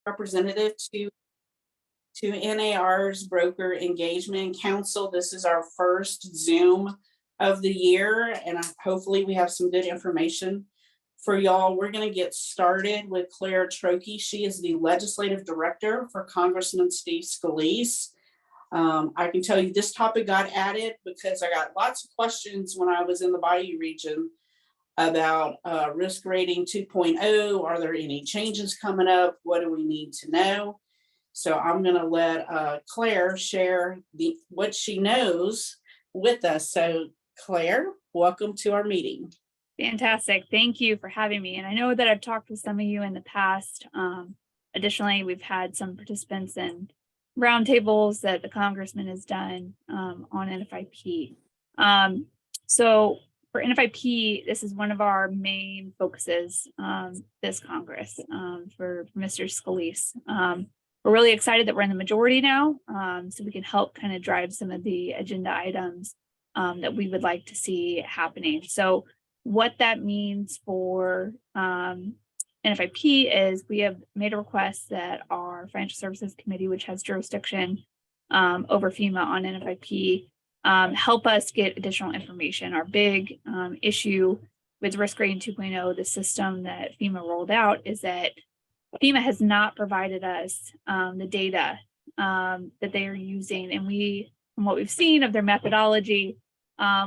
representative to NAR's Broker Engagement Council. This is our first Zoom of the year, and hopefully we have some good information for y'all. We're going to get started with Claire Trokey. She is the Legislative Director for Congressman Steve Scalise. I can tell you this topic got added because I got lots of questions when I was in the Bayou region about risk rating 2.0. Are there any changes coming up? What do we need to know? So I'm going to let Claire share what she knows with us. So Claire, welcome to our meeting. Fantastic. Thank you for having me. And I know that I've talked with some of you in the past. Additionally, we've had some participants in roundtables that the congressman has done on NFIP. So for NFIP, this is one of our main focuses this Congress for Mr. Scalise. We're really excited that we're in the majority now, so we can help kind of drive some of the agenda items that we would like to see happening. So what that means for NFIP is we have made a request that our Financial Services Committee, which has jurisdiction over FEMA on NFIP, help us get additional information. Our big issue with Risk Rating 2.0, the system that FEMA rolled out, is that FEMA has not provided us the data that they are using. And from what we've seen of their methodology,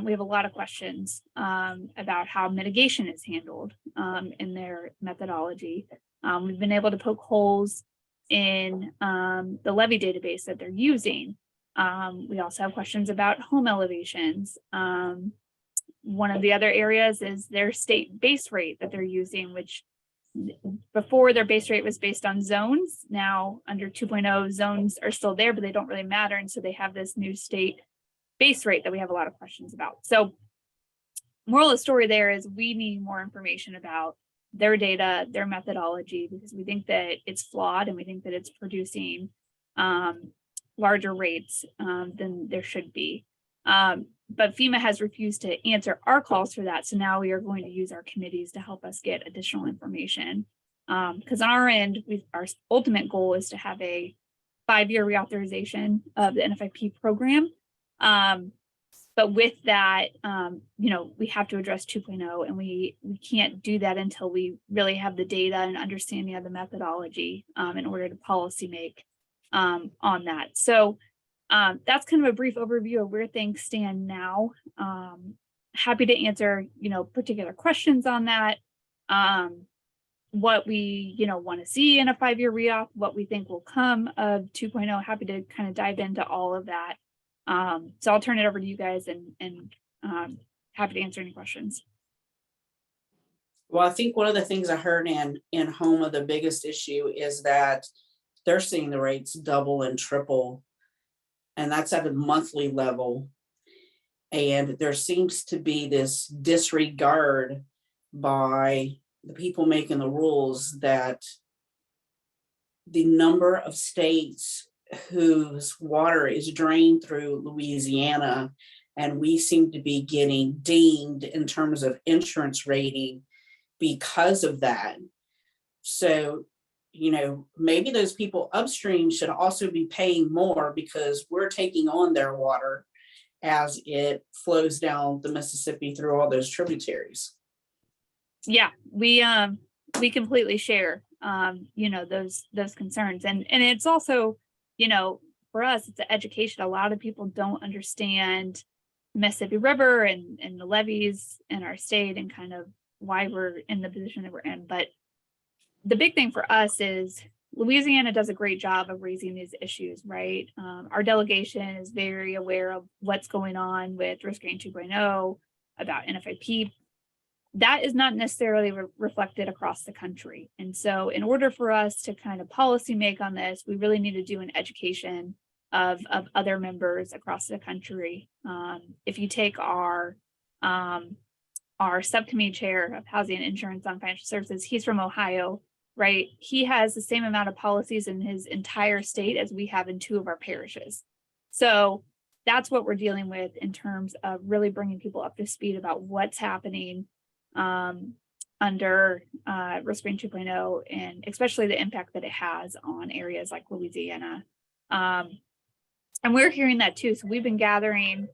we have a lot of questions about how mitigation is handled in their methodology. We've been able to poke holes in the levee database that they're using. We also have questions about home elevations. One of the other areas is their state base rate that they're using, which before their base rate was based on zones. Now under 2.0, zones are still there, but they don't really matter. And so they have this new state base rate that we have a lot of questions about. So moral of the story there is we need more information about their data, their methodology, because we think that it's flawed and we think that it's producing larger rates than there should be. But FEMA has refused to answer our calls for that. So now we are going to use our committees to help us get additional information. Because on our end, our ultimate goal is to have a 5-year reauthorization of the NFIP program. But with that, we have to address 2.0, and we can't do that until we really have the data and understanding of the methodology in order to policy make on that. So that's kind of a brief overview of where things stand now. Happy to answer, particular questions on that. What we, want to see in a 5-year reauth, what we think will come of 2.0. Happy to kind of dive into all of that. So I'll turn it over to you guys and happy to answer any questions. Well, I think one of the things I heard in HOMA, the biggest issue is that they're seeing the rates double and triple, and that's at a monthly level. And there seems to be this disregard by the people making the rules that the number of states whose water is drained through Louisiana, and we seem to be getting dinged in terms of insurance rating because of that. So, maybe those people upstream should also be paying more because we're taking on their water as it flows down the Mississippi through all those tributaries. Yeah, we completely share those concerns, and it's also, for us, it's an education. A lot of people don't understand Mississippi River and the levees in our state and kind of why we're in the position that we're in. But the big thing for us is Louisiana does a great job of raising these issues, right? Our delegation is very aware of what's going on with Risk Rating 2.0, about NFIP. That is not necessarily reflected across the country. And so in order for us to kind of policy make on this, we really need to do an education of other members across the country. If you take our subcommittee chair of Housing and Insurance on Financial Services, he's from Ohio, right? He has the same amount of policies in his entire state as we have in 2 of our parishes. So that's what we're dealing with in terms of really bringing people up to speed about what's happening under Risk Rating 2.0, and especially the impact that it has on areas like Louisiana. And we're hearing that too. So we've been gathering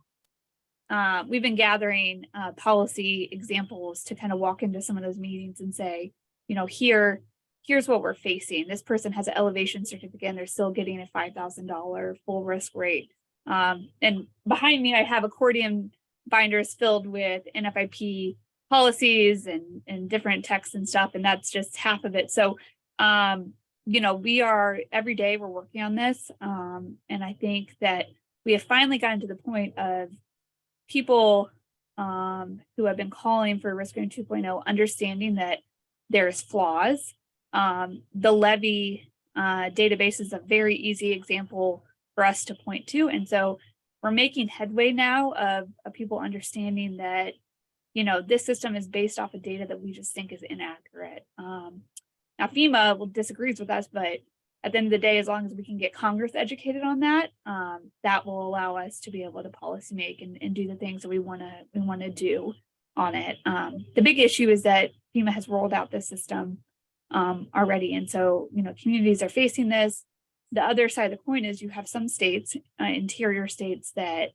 policy examples to kind of walk into some of those meetings and say, you know, here's what we're facing. This person has an elevation certificate and they're still getting a $5,000 full risk rate. And behind me, I have accordion binders filled with NFIP policies and different texts and stuff, and that's just half of it. So, you know, every day we're working on this, and I think that we have finally gotten to the point of people who have been calling for Risk Rating 2.0 understanding that there's flaws. The levy database is a very easy example for us to point to, and so we're making headway now of people understanding that, you know, this system is based off of data that we just think is inaccurate. Now FEMA disagrees with us, but at the end of the day, as long as we can get Congress educated on that, that will allow us to be able to policy make and do the things that we want to do on it. The big issue is that FEMA has rolled out this system already, and so, you know, communities are facing this. The other side of the coin is you have some states, interior states, that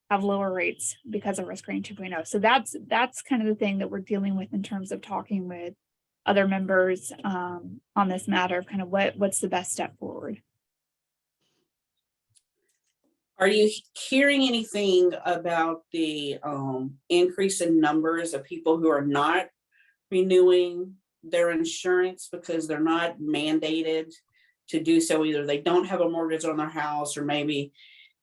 have lower rates because of Risk Rating 2.0. So that's kind of the thing that we're dealing with in terms of talking with other members on this matter of kind of what's the best step forward. Are you hearing anything about the increase in numbers of people who are not renewing their insurance because they're not mandated to do so? Either they don't have a mortgage on their house, or maybe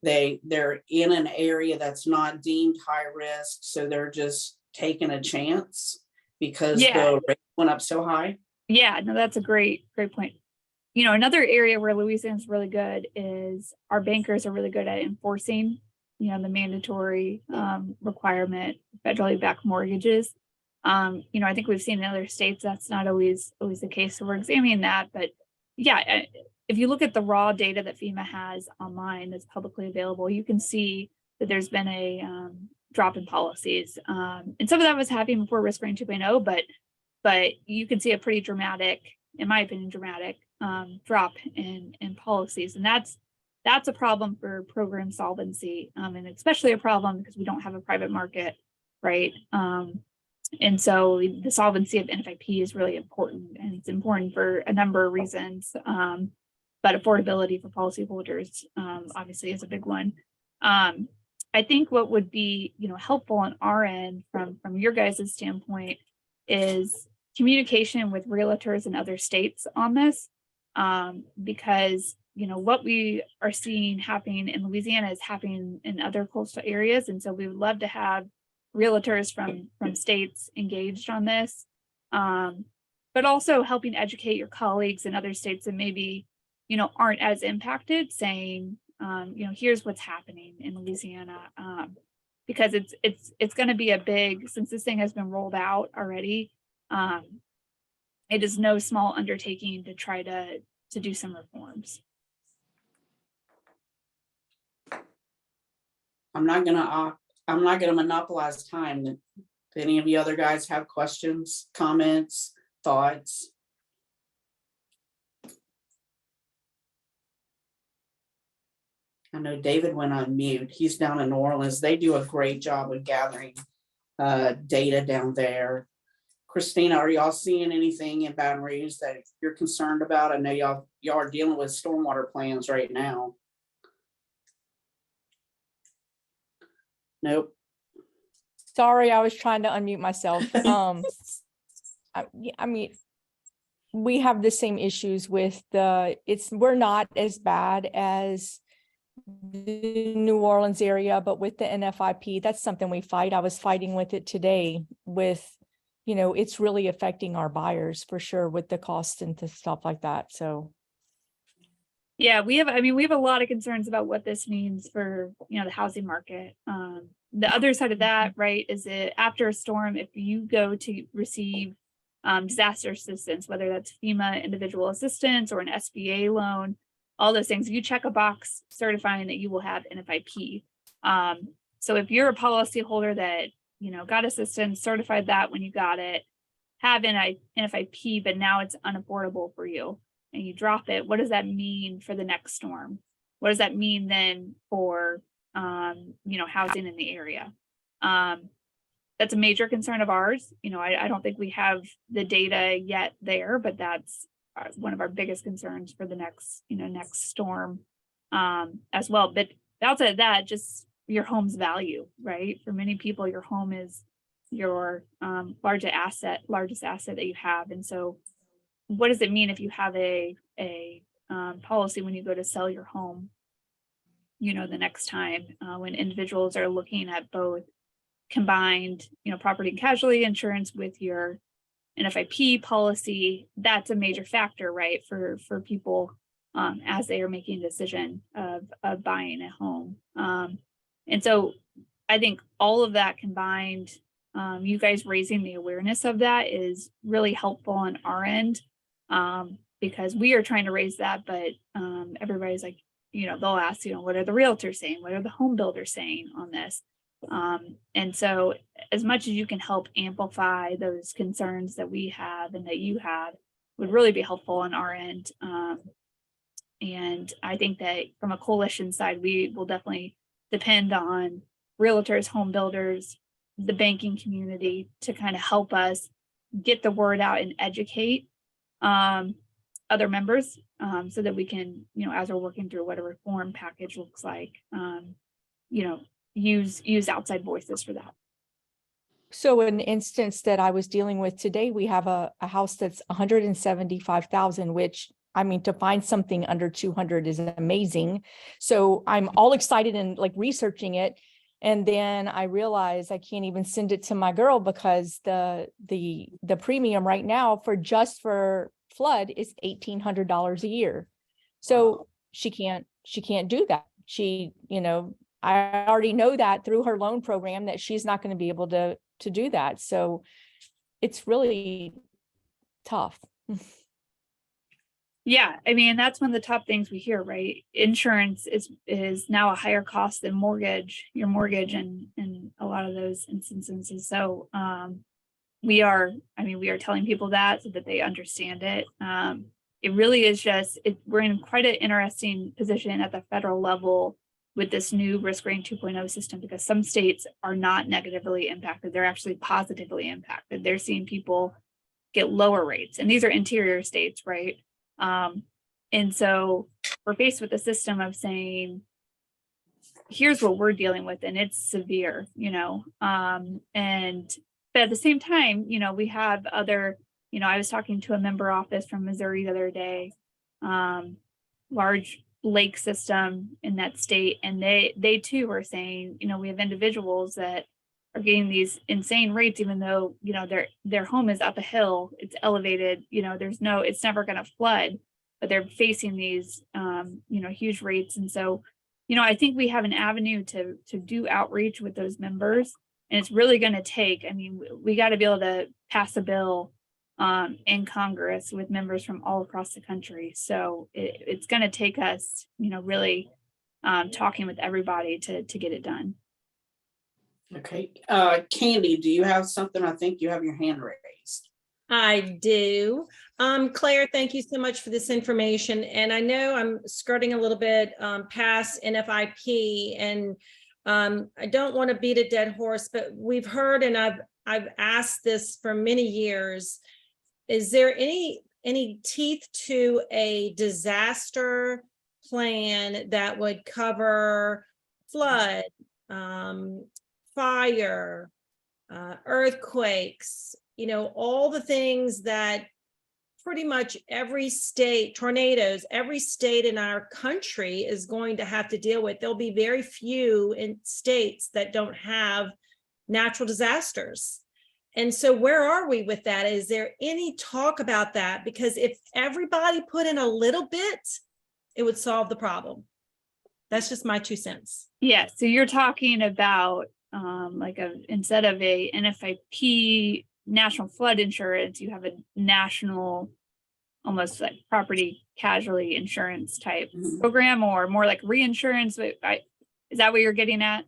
they're in an area that's not deemed high risk, so they're just taking a chance because the rate went up so high. Yeah, no, that's a great point. You know, another area where Louisiana's really good is our bankers are really good at enforcing, you know, the mandatory requirement, federally backed mortgages. You know, I think we've seen in other states that's not always the case. So we're examining that. But yeah, if you look at the raw data that FEMA has online that's publicly available, you can see that there's been a drop in policies. And some of that was happening before Risk Rating 2.0, but you can see a pretty dramatic, in my opinion, drop in policies. And that's a problem for program solvency, and especially a problem because we don't have a private market, right? And so the solvency of NFIP is really important, and it's important for a number of reasons. But affordability for policyholders obviously is a big one. I think what would be, you know, helpful on our end from your guys' standpoint is communication with realtors in other states on this, because, you know, what we are seeing happening in Louisiana is happening in other coastal areas, and so we would love to have realtors from states engaged on this, but also helping educate your colleagues in other states that maybe, you know, aren't as impacted, saying, you know, here's what's happening in Louisiana, because it's going to be a big, since this thing has been rolled out already, it is no small undertaking to try to do some reforms. I'm not gonna monopolize time. If any of you other guys have questions, comments, thoughts. I know David went on mute. He's down in New Orleans. They do a great job of gathering data down there. Christina, are y'all seeing anything in Baton Rouge that you're concerned about? I know y'all are dealing with stormwater plans right now. Nope. Sorry, I was trying to unmute myself. I mean, we have the same issues with we're not as bad as the New Orleans area, but with the NFIP, that's something we fight. I was fighting with it today with, you know, it's really affecting our buyers for sure with the costs and stuff like that. So. Yeah, we have a lot of concerns about what this means for, you know, the housing market. The other side of that, right, is that after a storm, if you go to receive disaster assistance, whether that's FEMA individual assistance or an SBA loan, all those things, you check a box certifying that you will have NFIP. So if you're a policyholder that, you know, got assistance, certified that when you got it, have an NFIP, but now it's unaffordable for you and you drop it, what does that mean for the next storm? What does that mean then for, housing in the area? That's a major concern of ours. I don't think we have the data yet there, but that's one of our biggest concerns for the next storm as well. But outside of that, just your home's value, right? For many people, your home is your largest asset that you have. And so what does it mean if you have a policy when you go to sell your home, the next time when individuals are looking at both combined, property and casualty insurance with your NFIP policy? That's a major factor, right? For people as they are making a decision of buying a home. And so I think all of that combined, you guys raising the awareness of that is really helpful on our end, because we are trying to raise that, but everybody's like, they'll ask, what are the realtors saying? What are the home builders saying on this? And so as much as you can help amplify those concerns that we have and that you have would really be helpful on our end. And I think that from a coalition side, we will definitely depend on realtors, home builders, the banking community to kind of help us get the word out and educate other members so that we can, as we're working through what a reform package looks like, use outside voices for that. So an instance that I was dealing with today, we have a house that's 175,000, which to find something under 200 is amazing. So I'm all excited and like researching it. And then I realize I can't even send it to my girl because the premium right now for flood is $1,800 a year. So she can't do that. I already know that through her loan program that she's not going to be able to do that. So it's really tough. Yeah, that's one of the top things we hear, right? Insurance is now a higher cost than your mortgage in a lot of those instances. So we are telling people that so that they understand it. It really is we're in quite an interesting position at the federal level with this new risk rating 2.0 system, because some states are not negatively impacted. They're actually positively impacted. They're seeing people get lower rates. And these are interior states, right? And so we're faced with a system of saying, here's what we're dealing with, and it's severe, but at the same time, we have other, I was talking to a member office from Missouri the other day, large lake system in that state, and they too are saying, we have individuals that are getting these insane rates, even though their home is up a hill, it's elevated, it's never going to flood, but they're facing these huge rates. And so I think we have an avenue to do outreach with those members, and it's really going to take, we got to be able to pass a bill in Congress with members from all across the country. So it's going to take us, really talking with everybody to get it done. Okay. Candy, do you have something? I think you have your hand raised. I do. Claire, thank you so much for this information. And I know I'm skirting a little bit past NFIP, and I don't want to beat a dead horse, but we've heard, and I've asked this for many years, is there any teeth to a disaster plan that would cover flood, fire, earthquakes, all the things that pretty much every state, tornadoes, every state in our country is going to have to deal with? There'll be very few in states that don't have natural disasters. And so where are we with that? Is there any talk about that? Because if everybody put in a little bit, it would solve the problem. That's just my 2 cents. Yeah. So you're talking about instead of a NFIP national flood insurance, you have a national, almost like property casualty insurance type program, or more like reinsurance. Is that what you're getting at?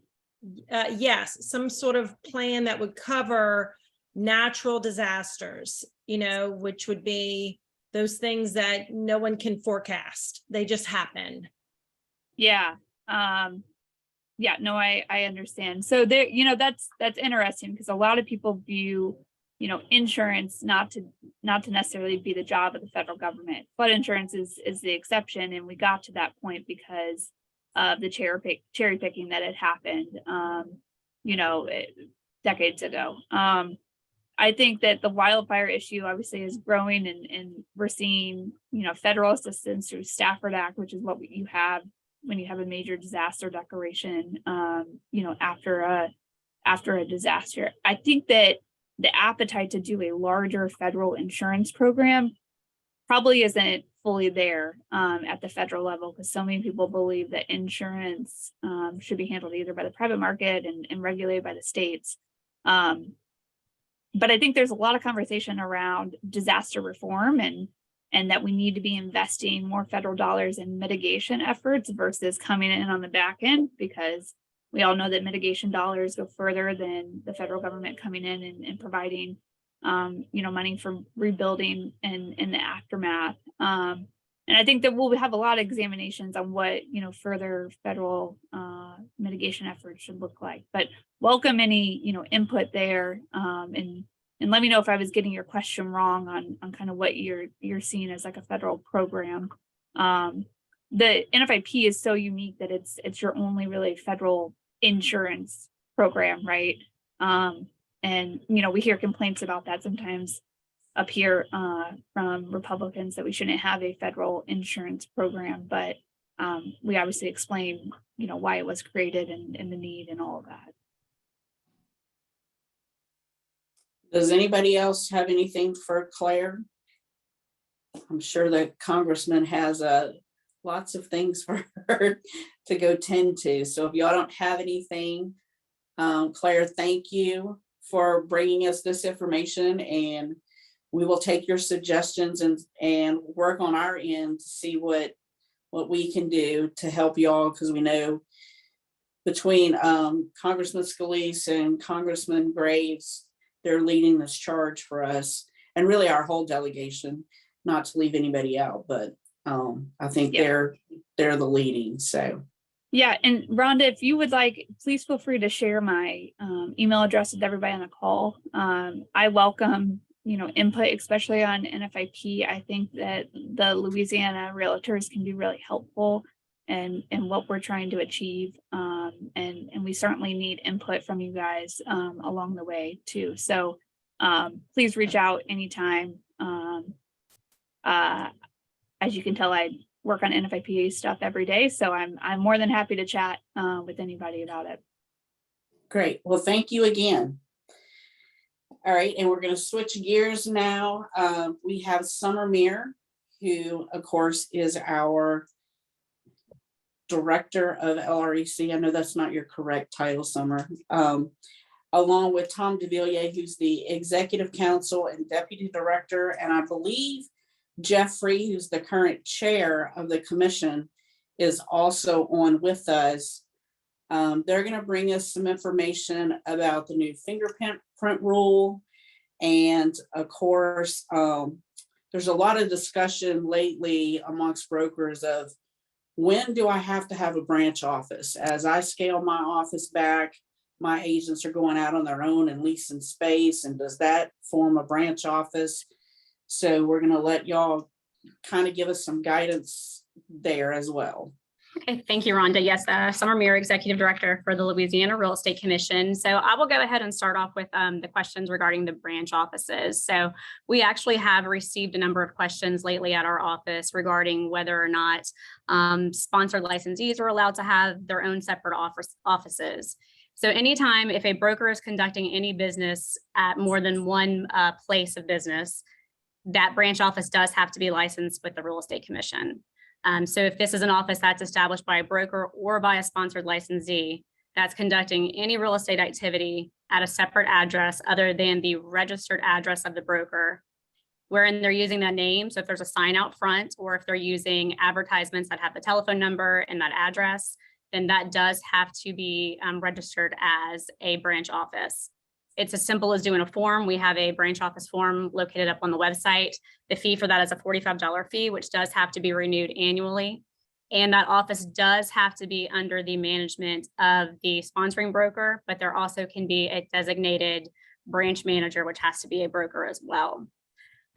Yes, some sort of plan that would cover natural disasters, which would be those things that no one can forecast. They just happen. Yeah. Yeah, no, I understand. So there, that's interesting because a lot of people view, insurance not to necessarily be the job of the federal government. Flood insurance is the exception, and we got to that point because of the cherry picking that had happened, decades ago. I think that the wildfire issue obviously is growing, and we're seeing, federal assistance through Stafford Act, which is what you have when you have a major disaster declaration, after a disaster. I think that the appetite to do a larger federal insurance program probably isn't fully there at the federal level, because so many people believe that insurance should be handled either by the private market and regulated by the states. But I think there's a lot of conversation around disaster reform and that we need to be investing more federal dollars in mitigation efforts versus coming in on the back end, because we all know that mitigation dollars go further than the federal government coming in and providing, money for rebuilding and in the aftermath. And I think that we'll have a lot of examinations on what, further federal mitigation efforts should look like. But welcome any, input there. And let me know if I was getting your question wrong on kind of what you're seeing as like a federal program. The NFIP is so unique that it's your only really federal insurance program, right? And we hear complaints about that sometimes up here from Republicans that we shouldn't have a federal insurance program, but we obviously explain, why it was created and the need and all of that. Does anybody else have anything for Claire? I'm sure the congressman has lots of things for her to go tend to. So if y'all don't have anything, Claire, thank you for bringing us this information, and we will take your suggestions and work on our end to see what we can do to help y'all, because we know between Congressman Scalise and Congressman Graves, they're leading this charge for us, and really our whole delegation, not to leave anybody out, but I think they're the leading. So yeah, and Rhonda, if you would like, please feel free to share my email address with everybody on the call. I welcome input, especially on NFIP. I think that the Louisiana Realtors can be really helpful in what we're trying to achieve. And we certainly need input from you guys along the way too. So please reach out anytime. As you can tell, I work on NFIP stuff every day, so I'm more than happy to chat with anybody about it. great. Well, thank you again. All right, and we're going to switch gears now. We have Summer Meir, who, of course, is our director of LREC. I know that's not your correct title, Summer. Along with Tom DeVilliers, who's the executive counsel and deputy director, and I believe Jeffrey, who's the current chair of the commission, is also on with us. They're going to bring us some information about the new fingerprint rule. And of course, there's a lot of discussion lately amongst brokers of when do I have to have a branch office? As I scale my office back, my agents are going out on their own and leasing space. And does that form a branch office? So we're going to let y'all kind of give us some guidance there as well. Okay, thank you, Rhonda. Yes, Summer Meir, Executive Director for the Louisiana Real Estate Commission. So I will go ahead and start off with the questions regarding the branch offices. So we actually have received a number of questions lately at our office regarding whether or not sponsored licensees are allowed to have their own separate offices. So anytime if a broker is conducting any business at more than one place of business, that branch office does have to be licensed with the Real Estate Commission. So if this is an office that's established by a broker or by a sponsored licensee that's conducting any real estate activity at a separate address other than the registered address of the broker, wherein they're using that name. So if there's a sign out front, or if they're using advertisements that have the telephone number and that address, then that does have to be registered as a branch office. it's as simple as doing a form. We have a branch office form located up on the website. The fee for that is a $45 fee, which does have to be renewed annually. And that office does have to be under the management of the sponsoring broker, but there also can be a designated branch manager, which has to be a broker as well.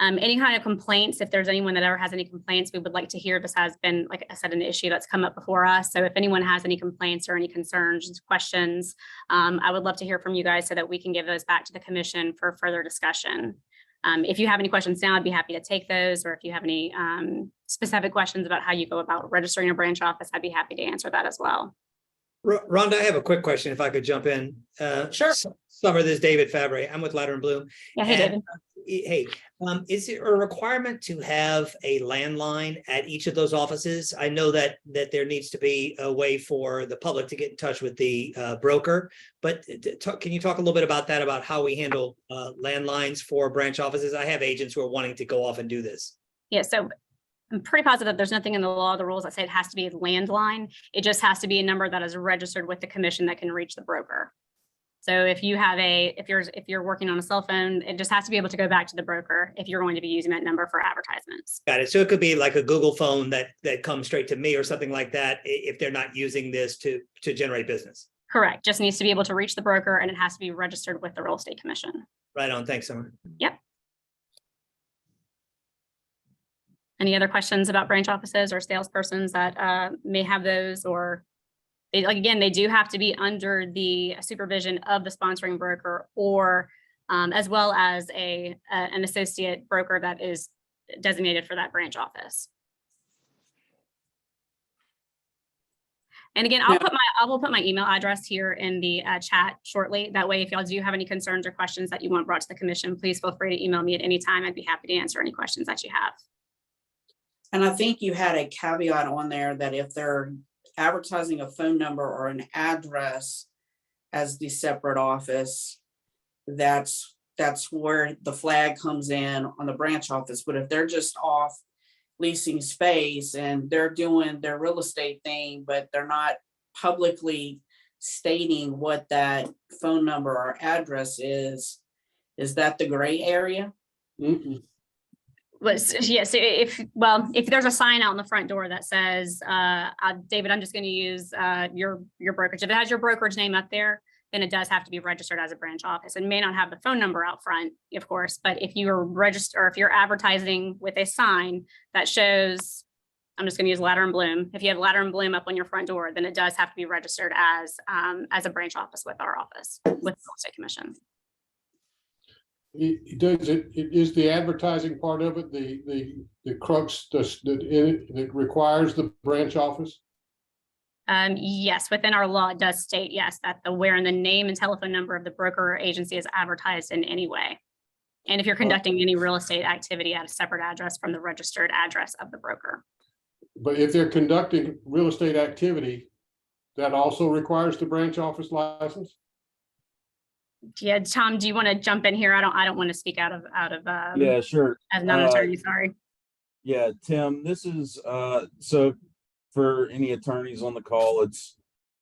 Any kind of complaints, if there's anyone that ever has any complaints, we would like to hear. This has been, like I said, an issue that's come up before us. So if anyone has any complaints or any concerns, questions, I would love to hear from you guys so that we can give those back to the commission for further discussion. If you have any questions now, I'd be happy to take those. Or if you have any specific questions about how you go about registering a branch office, I'd be happy to answer that as well. Rhonda, I have a quick question if I could jump in. Sure. Summer, this is David Fabre. I'm with Ladder and Bloom. Yeah, hey, David. Hey, is there a requirement to have a landline at each of those offices? I know that there needs to be a way for the public to get in touch with the broker, but can you talk a little bit about that, about how we handle landlines for branch offices? I have agents who are wanting to go off and do this. Yeah, so I'm pretty positive there's nothing in the law, the rules that say it has to be a landline. It just has to be a number that is registered with the commission that can reach the broker. So if you have if you're working on a cell phone, it just has to be able to go back to the broker if you're going to be using that number for advertisements. Got it. So it could be like a Google phone that comes straight to me or something like that if they're not using this to generate business. Correct. Just needs to be able to reach the broker, and it has to be registered with the real estate commission. Right on. Thanks, Summer. Yep. Any other questions about branch offices or salespersons that may have those, or they do have to be under the supervision of the sponsoring broker, or as well as an associate broker that is designated for that branch office. And again, I will put my email address here in the chat shortly. That way, if y'all do have any concerns or questions that you want brought to the commission, please feel free to email me at any time. I'd be happy to answer any questions that you have. And I think you had a caveat on there that if they're advertising a phone number or an address as the separate office, that's where the flag comes in on the branch office. But if they're just off leasing space and they're doing their real estate thing, but they're not publicly stating what that phone number or address is that the gray area? Mm-mm. Yes, if there's a sign out in the front door that says, David, I'm just going to use your brokerage. If it has your brokerage name up there, then it does have to be registered as a branch office. It may not have the phone number out front, of course, but if you are registered, or if you're advertising with a sign that shows, I'm just going to use Ladder and Bloom. If you have Ladder and Bloom up on your front door, then it does have to be registered as a branch office with our office, with the real estate commission. Is the advertising part of it the crux that requires the branch office? Yes, within our law, it does state, yes, that wherein the name and telephone number of the broker or agency is advertised in any way. And if you're conducting any real estate activity at a separate address from the registered address of the broker. But if they're conducting real estate activity, that also requires the branch office license? Yeah, Tom, do you want to jump in here? I don't want to speak out of yeah, sure. As not an attorney, sorry. Yeah, Tim, this is so for any attorneys on the call, it's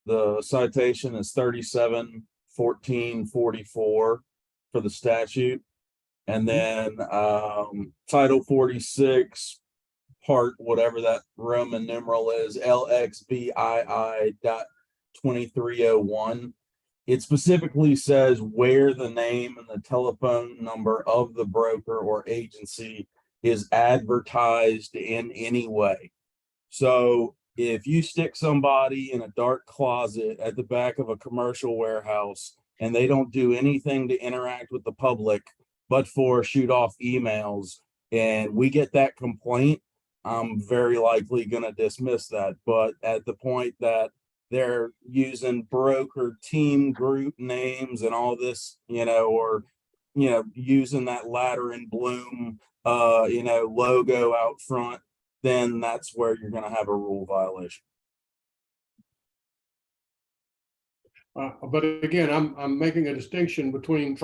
the citation is 37-1444 for the statute. And then Title 46, part whatever that Roman numeral is, LXBII.2301. It specifically says where the name and the telephone number of the broker or agency is advertised in any way. So if you stick somebody in a dark closet at the back of a commercial warehouse and they don't do anything to interact with the public, but for shoot off emails, and we get that complaint, I'm very likely going to dismiss that. But at the point that they're using broker team group names and all this, or, using that Ladder and Bloom, logo out front, then that's where you're going to have a rule violation. But again, I'm trying to make a distinction between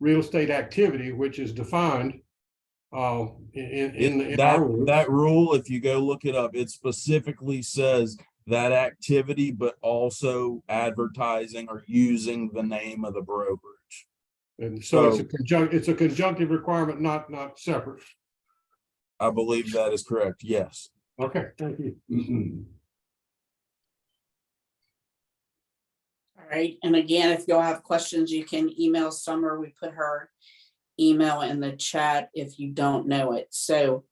real estate activity, which is defined in our rules. That rule, if you go look it up, it specifically says that activity, but also advertising or using the name of the brokerage. And so So- it's a conjunctive requirement, not separate. I believe that is correct. Yes. Okay, thank you. All right, and again, if y'all have questions, you can email Summer. We put her email in the chat if you don't know it. So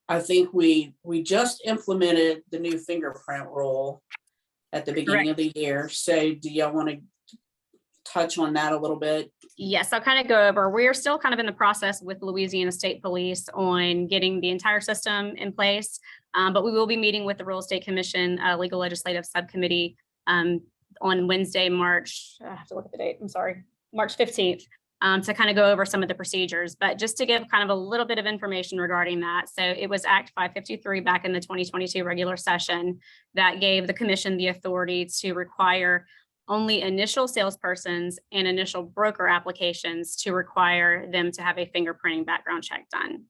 I think we just implemented the new fingerprint rule at the beginning of the year. So do y'all want to touch on that a little bit? Yes, I'll kind of go over. We're still kind of in the process with Louisiana State Police on getting the entire system in place. But we will be meeting with the Real Estate Commission Legal Legislative Subcommittee on Wednesday, March, I have to look at the date, I'm sorry, March 15th, to kind of go over some of the procedures. But just to give kind of a little bit of information regarding that. So it was Act 553 back in the 2022 regular session that gave the commission the authority to require only initial salespersons and initial broker applications to require them to have a fingerprinting background check done.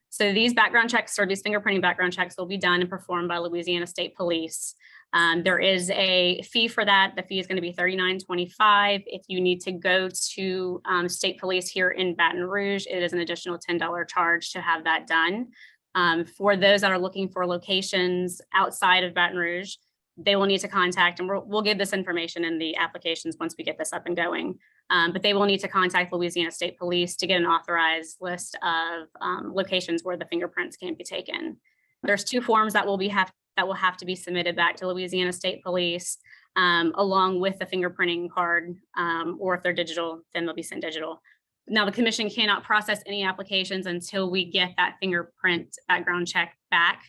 So these background checks or these fingerprinting background checks will be done and performed by Louisiana State Police. There is a fee for that. The fee is going to be $39.25. If you need to go to State Police here in Baton Rouge, it is an additional $10 charge to have that done. For those that are looking for locations outside of Baton Rouge, they will need to contact, and we'll give this information in the applications once we get this up and going. But they will need to contact Louisiana State Police to get an authorized list of locations where the fingerprints can be taken. There's 2 forms that will have to be submitted back to Louisiana State Police, along with the fingerprinting card, or if they're digital, then they'll be sent digital. Now, the commission cannot process any applications until we get that fingerprint background check back.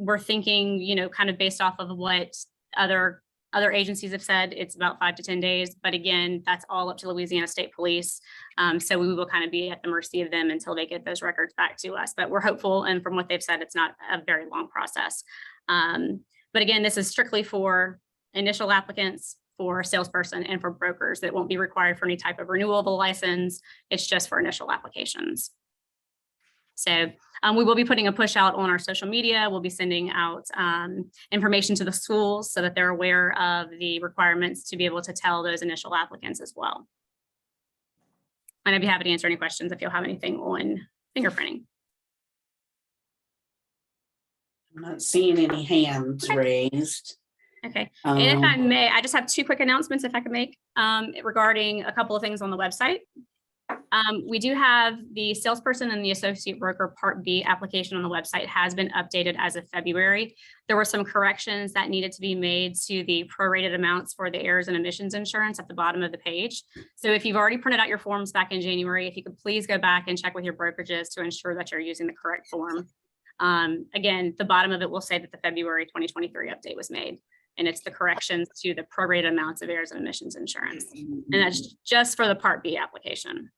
We're thinking, you know, kind of based off of what other agencies have said, it's about 5 to 10 days. But again, that's all up to Louisiana State Police. So we will kind of be at the mercy of them until they get those records back to us. But we're hopeful, and from what they've said, it's not a very long process. But again, this is strictly for initial applicants, for salesperson, and for brokers. That won't be required for any type of renewal of a license. It's just for initial applications. So we will be putting a push out on our social media. We'll be sending out information to the schools so that they're aware of the requirements to be able to tell those initial applicants as well. And I'd be happy to answer any questions if you'll have anything on fingerprinting. I'm not seeing any hands raised. Okay, and if I may, I just have 2 quick announcements if I could make regarding a couple of things on the website. We do have the salesperson and the associate broker Part B application on the website has been updated as of February. There were some corrections that needed to be made to the prorated amounts for the errors and omissions insurance at the bottom of the page. So if you've already printed out your forms back in January, if you could please go back and check with your brokerages to ensure that you're using the correct form. Again, the bottom of it will say that the February 2023 update was made, and it's the corrections to the prorated amounts of errors and omissions insurance. And that's just for the Part B application.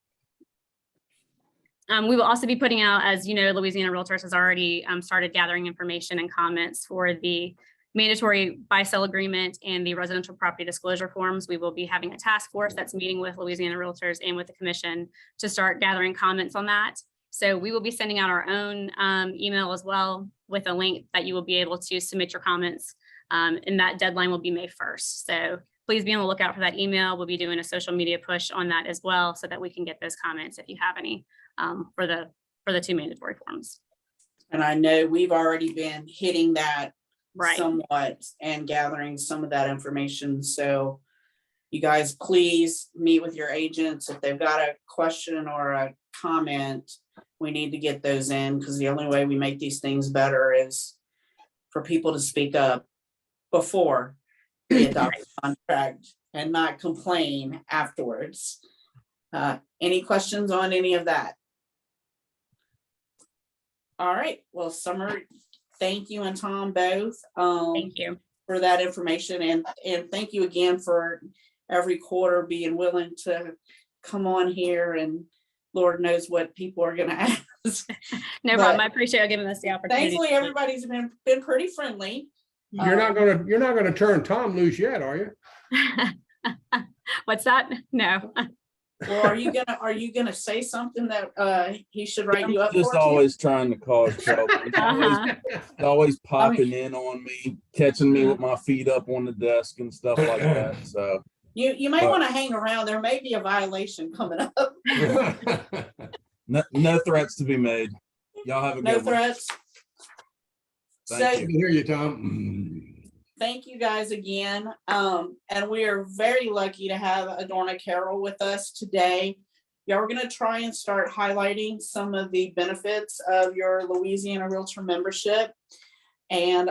We will also be putting out, as you know, Louisiana Realtors has already started gathering information and comments for the mandatory buy-sell agreement and the residential property disclosure forms. We will be having a task force that's meeting with Louisiana Realtors and with the commission to start gathering comments on that. So we will be sending out our own email as well with a link that you will be able to submit your comments. And that deadline will be May 1st. So please be on the lookout for that email. We'll be doing a social media push on that as well so that we can get those comments if you have any for the 2 mandatory forms. And I know we've already been hitting that Right. somewhat and gathering some of that information. So you guys, please meet with your agents. If they've got a question or a comment, we need to get those in, because the only way we make these things better is for people to speak up before they adopt the contract and not complain afterwards. Any questions on any of that? All right, well, Summer, thank you, and Tom both. Thank you. For that information, and thank you again for every quarter being willing to come on here, and Lord knows what people are gonna ask. No problem. I appreciate you giving us the opportunity. Thankfully, everybody's been pretty friendly. You're not gonna turn Tom loose yet, are you? What's that? No. Well, are you gonna say something that he should write you up Just for? Tim? always trying to cause trouble. Uh-huh. He's always popping in on me, catching me with my feet up on the desk and stuff like that. So You may But- want to hang around. There may be a violation coming up. no threats to be made. Y'all have a No good one. threats. Thank So you. Good to hear you, Tom. thank you guys again. And we are very lucky to have Adorna Carroll with us today. Yeah, we're gonna try and start highlighting some of the benefits of your Louisiana Realtor membership. And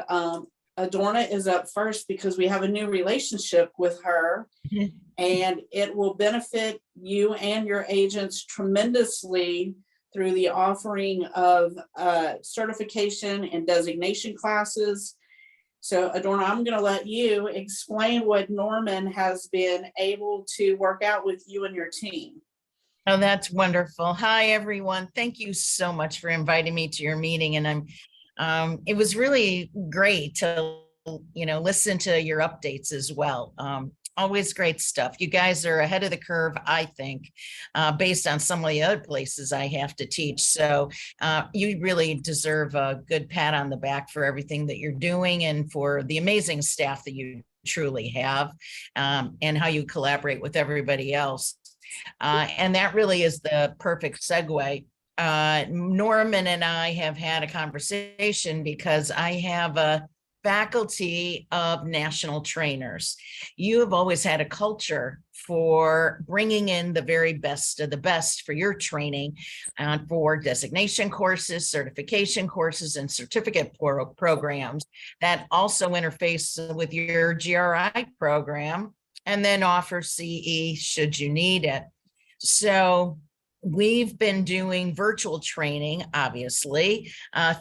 Adorna is up first because we have a new relationship with her. And it will benefit you and your agents tremendously through the offering of certification and designation classes. So Adorna, I'm going to let you explain what Norman has been able to work out with you and your team. Oh, that's wonderful. Hi, everyone. Thank you so much for inviting me to your meeting. And it was really great to, listen to your updates as well. Always great stuff. You guys are ahead of the curve, I think, based on some of the other places I have to teach. So you really deserve a good pat on the back for everything that you're doing and for the amazing staff that you truly have, and how you collaborate with everybody else. And that really is the perfect segue. Norman and I have had a conversation because I have a faculty of national trainers. You have always had a culture for bringing in the very best of the best for your training, for designation courses, certification courses, and certificate programs that also interface with your GRI program and then offer CE should you need it. So we've been doing virtual training, obviously,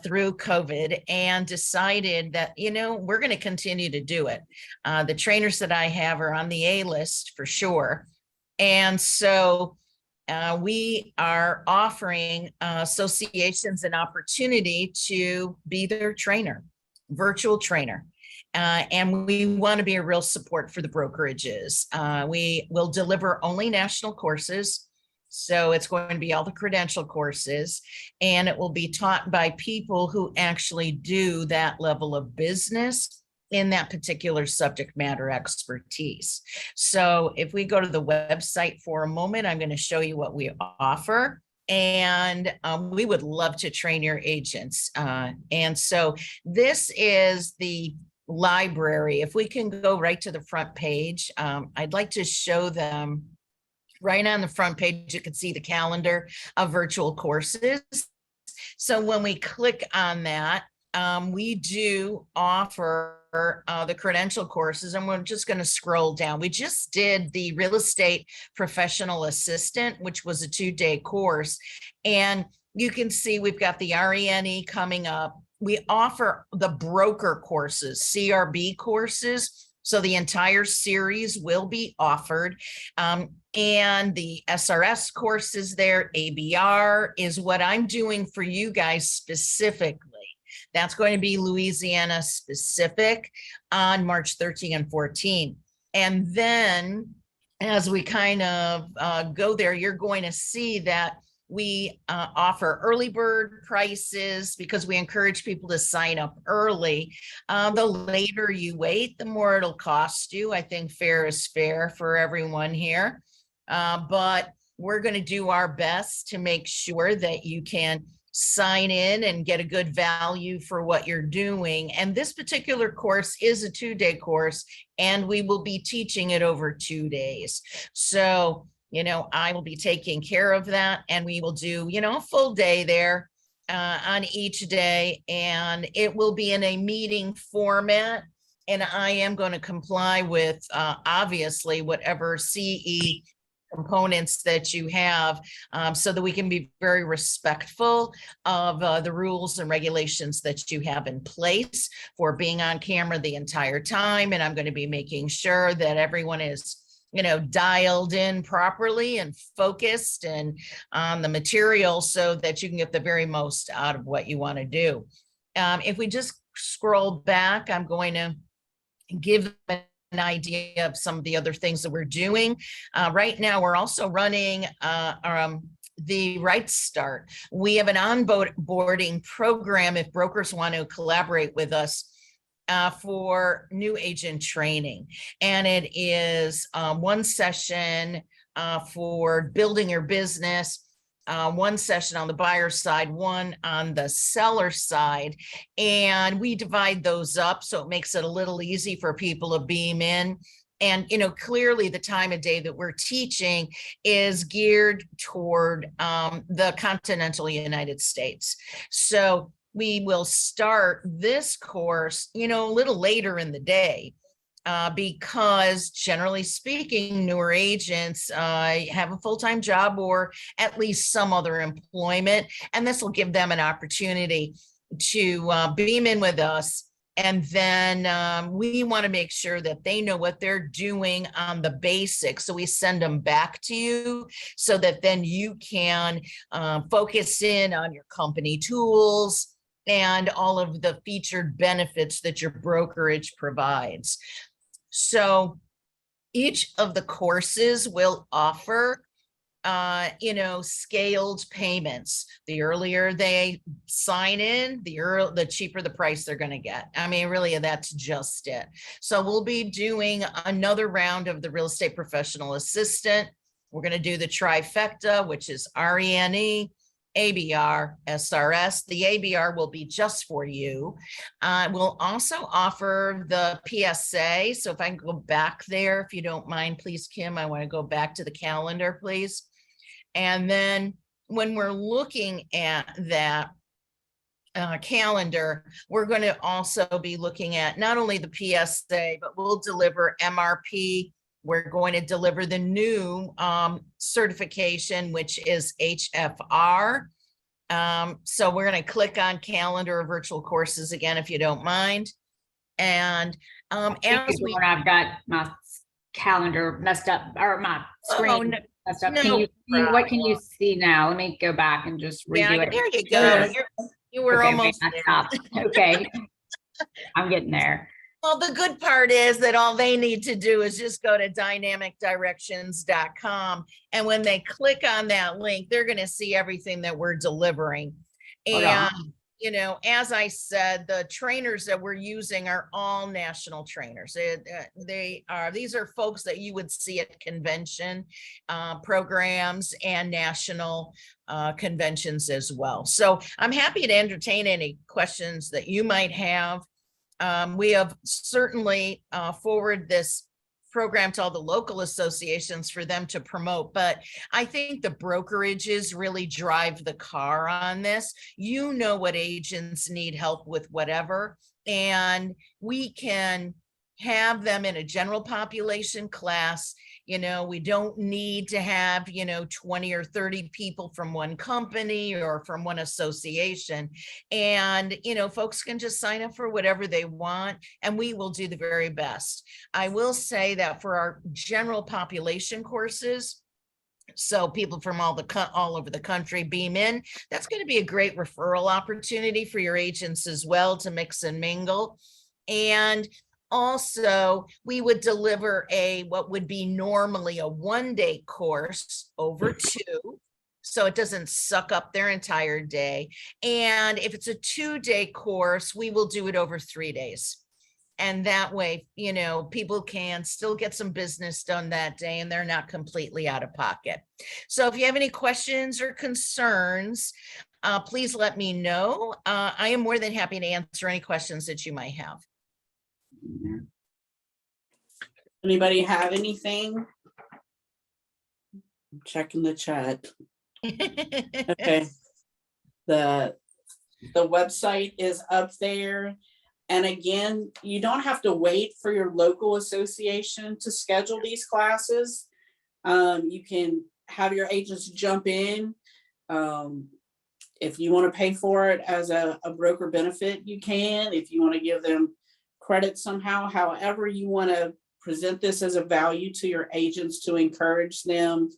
through COVID, and decided that, we're going to continue to do it. The trainers that I have are on the A list for sure. And so we are offering associations an opportunity to be their trainer, virtual trainer. And we want to be a real support for the brokerages. We will deliver only national courses. So it's going to be all the credential courses, and it will be taught by people who actually do that level of business in that particular subject matter expertise. So if we go to the website for a moment, I'm going to show you what we offer. And we would love to train your agents. And so this is the library. If we can go right to the front page, I'd like to show them. Right on the front page, you can see the calendar of virtual courses. So when we click on that, we do offer the credential courses, and we're just going to scroll down. We just did the real estate professional assistant, which was a 2-day course. And you can see we've got the RENE coming up. We offer the broker courses, CRB courses. So the entire series will be offered. And the SRS courses there, ABR is what I'm doing for you guys specifically. That's going to be Louisiana specific on March 13 and 14. And then as we kind of go there, you're going to see that we offer early bird prices because we encourage people to sign up early. The later you wait, the more it'll cost you. I think fair is fair for everyone here. But we're going to do our best to make sure that you can sign in and get a good value for what you're doing. And this particular course is a 2-day course, and we will be teaching it over 2 days. So I will be taking care of that, and we will do, a full day there on each day, and it will be in a meeting format. And I am going to comply with, obviously, whatever CE components that you have, so that we can be very respectful of the rules and regulations that you have in place for being on camera the entire time. And I'm going to be making sure that everyone is dialed in properly and focused and on the material so that you can get the very most out of what you want to do. If we just scroll back, I'm going to give an idea of some of the other things that we're doing. Right now, we're also running the Right Start. We have an onboarding program if brokers want to collaborate with us for new agent training. And it is one session for building your business, one session on the buyer side, one on the seller side. And we divide those up so it makes it a little easy for people to beam in. And, you know, clearly the time of day that we're teaching is geared toward the continental United States. So we will start this course, you know, a little later in the day. Because generally speaking, newer agents have a full-time job or at least some other employment, and this will give them an opportunity to beam in with us. And then we want to make sure that they know what they're doing on the basics. So we send them back to you so that then you can focus in on your company tools and all of the featured benefits that your brokerage provides. So each of the courses will offer, you know, scaled payments. The earlier they sign in, the cheaper the price they're going to get. I mean, really, that's just it. So we'll be doing another round of the Real Estate Professional Assistant. We're going to do the trifecta, which is RENE, ABR, SRS. The ABR will be just for you. We'll also offer the PSA. So if I can go back there, if you don't mind, please, Kim, I want to go back to the calendar, please. And then when we're looking at that calendar, we're going to also be looking at not only the PSA, but we'll deliver MRP. We're going to deliver the new certification, which is HFR. So we're going to click on calendar or virtual courses again, if you don't mind. And as we, I've got my calendar messed up, or my screen messed up. What can you see now? Let me go back and just redo it. There you go. You were almost there. Okay. I'm getting there. Well, the good part is that all they need to do is just go to dynamicdirections.com. And when they click on that link, they're going to see everything that we're delivering. And, you know, as I said, the trainers that we're using are all national trainers. These are folks that you would see at convention programs and national conventions as well. So I'm happy to entertain any questions that you might have. We have certainly forwarded this program to all the local associations for them to promote, but I think the brokerages really drive the car on this. You know what agents need help with, whatever, and we can have them in a general population class. You know, we don't need to have, 20 or 30 people from one company or from one association. And, folks can just sign up for whatever they want, and we will do the very best. I will say that for our general population courses, so people from all over the country beam in, that's going to be a great referral opportunity for your agents as well to mix and mingle. And also, we would deliver what would be normally a one-day course over two, so it doesn't suck up their entire day. And if it's a two-day course, we will do it over 3 days. And that way, people can still get some business done that day and they're not completely out of pocket. So if you have any questions or concerns, please let me know. I am more than happy to answer any questions that you might have. Anybody have anything? I'm checking the chat. Okay. The website is up there. And again, you don't have to wait for your local association to schedule these classes. You can have your agents jump in. If you want to pay for it as a broker benefit, you can. If you want to give them credit somehow, however you want to present this as a value to your agents to encourage them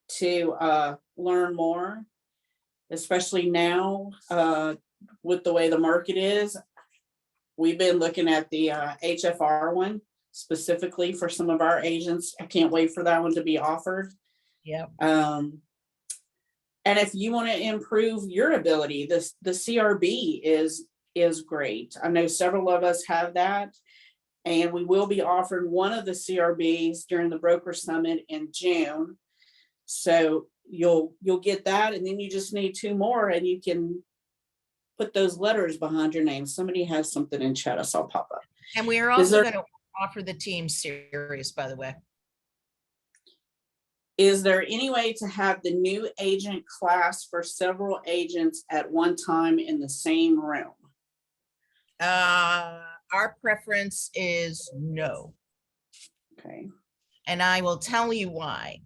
to learn more, especially now with the way the market is. We've been looking at the HFR one specifically for some of our agents. I can't wait for that one to be offered. Yep. And if you want to improve your ability, the CRB is great. I know several of us have that. And we will be offering one of the CRBs during the broker summit in June. So you'll get that, and then you just need 2 more, and you can put those letters behind your name. Somebody has something in chat, I saw pop up. And we are also going to offer the team series, by the way. Is there any way to have the new agent class for several agents at one time in the same room? Our preference is no. Okay. And I will tell you why.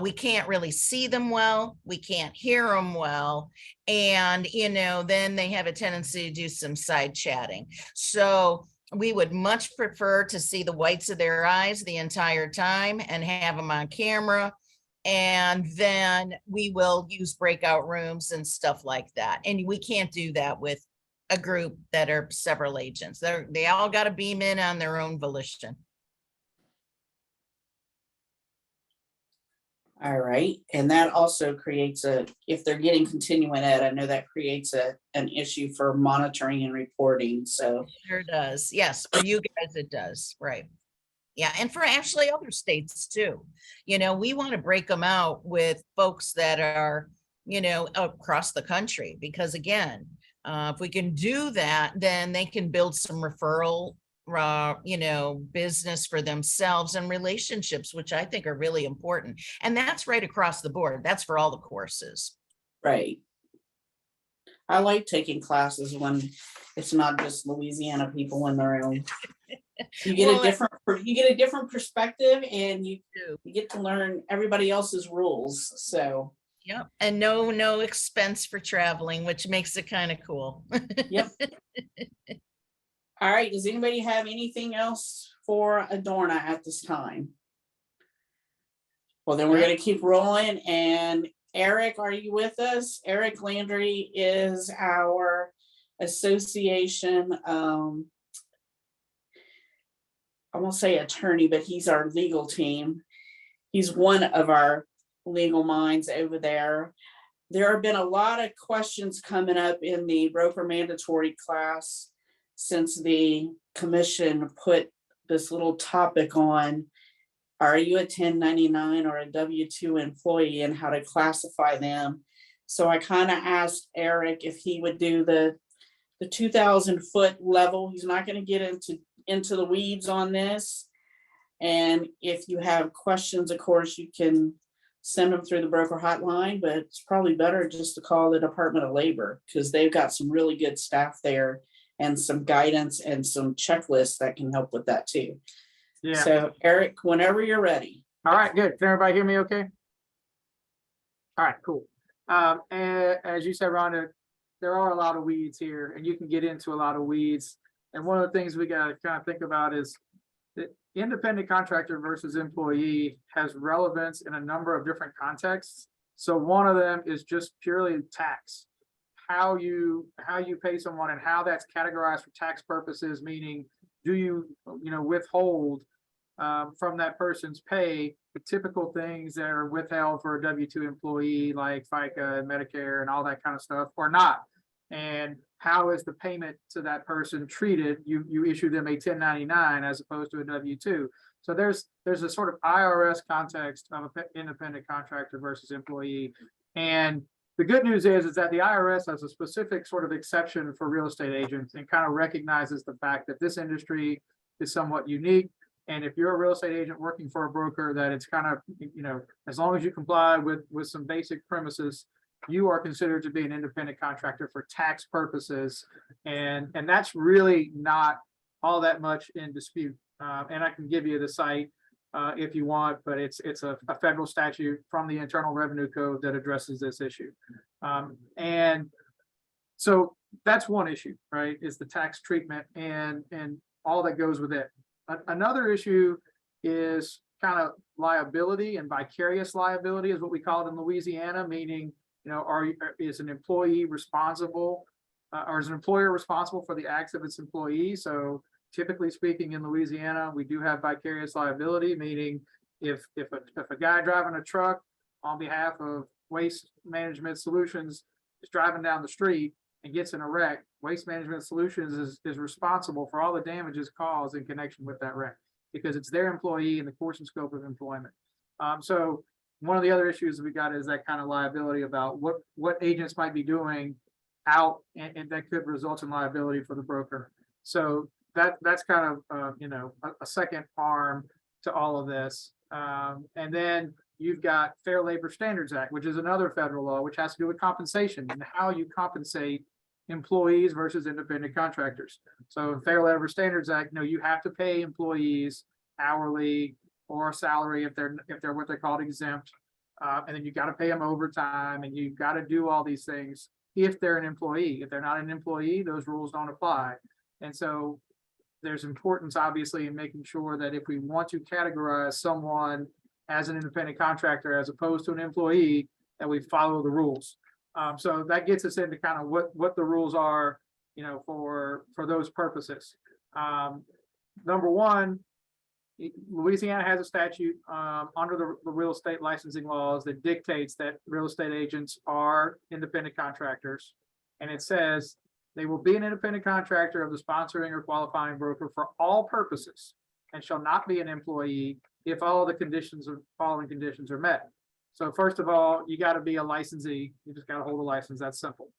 We can't really see them well. We can't hear them well. And, then they have a tendency to do some side chatting. So we would much prefer to see the whites of their eyes the entire time and have them on camera. And then we will use breakout rooms and stuff like that. And we can't do that with a group that are several agents. They all got to beam in on their own volition. All right. And that also creates if they're getting continuing ed, I know that creates an issue for monitoring and reporting. So Sure does. Yes, for you guys it does. Right. Yeah, and for actually other states too. We want to break them out with folks that are, across the country, because again, if we can do that, then they can build some referral, business for themselves and relationships, which I think are really important. And that's right across the board. That's for all the courses. right. I like taking classes when it's not just Louisiana people in the room. You get a different perspective, and you get to learn everybody else's rules. So yep. And no expense for traveling, which makes it kind of cool. Yep. All right. Does anybody have anything else for Adorna at this time? Well, then we're going to keep rolling. And Eric, are you with us? Eric Landry is our association, I won't say attorney, but he's our legal team. He's one of our legal minds over there. There have been a lot of questions coming up in the broker mandatory class since the commission put this little topic on, are you a 1099 or a W-2 employee, and how to classify them. So I kind of asked Eric if he would do the 2,000-foot level. He's not going to get into the weeds on this. And if you have questions, of course, you can send them through the broker hotline, but it's probably better just to call the Department of Labor, because they've got some really good staff there and some guidance and some checklists that can help with that too. Yeah. So Eric, whenever you're ready. All right, good. Can everybody hear me okay? All right, cool. And as you said, Rhonda, there are a lot of weeds here, and you can get into a lot of weeds. And one of the things we got to kind of think about is that independent contractor versus employee has relevance in a number of different contexts. So one of them is just purely tax, how you pay someone and how that's categorized for tax purposes, meaning do you withhold from that person's pay the typical things that are withheld for a W-2 employee like FICA and Medicare and all that kind of stuff, or not. And how is the payment to that person treated? You issue them a 1099 as opposed to a W-2. So there's a sort of IRS context of an independent contractor versus employee. And the good news is that the IRS has a specific sort of exception for real estate agents and kind of recognizes the fact that this industry is somewhat unique. And if you're a real estate agent working for a broker, that it's kind of, as long as you comply with some basic premises, you are considered to be an independent contractor for tax purposes. And that's really not all that much in dispute. And I can give you the site if you want, but it's a federal statute from the Internal Revenue Code that addresses this issue. And so that's one issue, right? Is the tax treatment and all that goes with it. Another issue is kind of liability, and vicarious liability is what we call it in Louisiana, meaning, is an employee responsible or is an employer responsible for the acts of its employee? So typically speaking in Louisiana, we do have vicarious liability, meaning if a guy driving a truck on behalf of Waste Management Solutions is driving down the street and gets in a wreck, Waste Management Solutions is responsible for all the damages caused in connection with that wreck, because it's their employee in the course and scope of employment. So one of the other issues we got is that kind of liability about what agents might be doing out, and that could result in liability for the broker. So that's kind of a second arm to all of this. And then you've got Fair Labor Standards Act, which is another federal law, which has to do with compensation and how you compensate employees versus independent contractors. So Fair Labor Standards Act, you have to pay employees hourly or salary if they're what they call exempt. And then you got to pay them overtime, and you've got to do all these things if they're an employee. If they're not an employee, those rules don't apply. And so there's importance, obviously, in making sure that if we want to categorize someone as an independent contractor as opposed to an employee, that we follow the rules. So that gets us into kind of what the rules are, for those purposes. Number one, Louisiana has a statute under the real estate licensing laws that dictates that real estate agents are independent contractors. And it says they will be an independent contractor of the sponsoring or qualifying broker for all purposes and shall not be an employee if all the following conditions are met. So first of all, you got to be a licensee. You just got to hold a license. That's simple.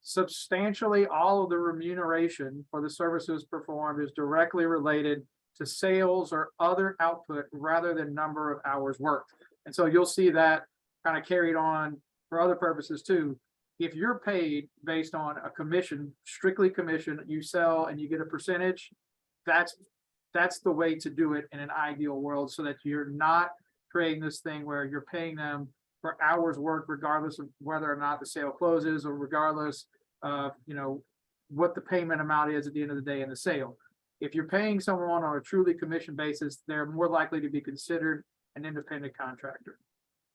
Substantially all of the remuneration for the services performed is directly related to sales or other output rather than number of hours worked. And so you'll see that kind of carried on for other purposes too. If you're paid based on a commission, strictly commission, you sell and you get a percentage, that's the way to do it in an ideal world, so that you're not creating this thing where you're paying them for hours worked regardless of whether or not the sale closes, or regardless of what the payment amount is at the end of the day in the sale. If you're paying someone on a truly commission basis, they're more likely to be considered an independent contractor.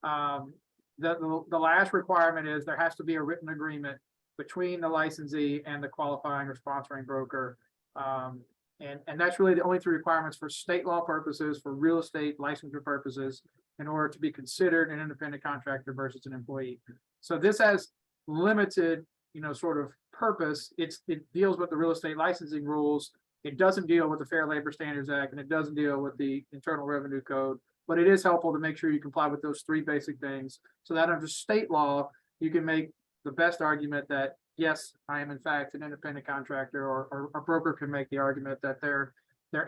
The last requirement is there has to be a written agreement between the licensee and the qualifying or sponsoring broker. And that's really the only three requirements for state law purposes, for real estate licensure purposes, in order to be considered an independent contractor versus an employee. So this has limited, sort of purpose. It deals with the real estate licensing rules. It doesn't deal with the Fair Labor Standards Act, and it doesn't deal with the Internal Revenue Code, but it is helpful to make sure you comply with those three basic things, so that under state law, you can make the best argument that, yes, I am in fact an independent contractor, or a broker can make the argument that their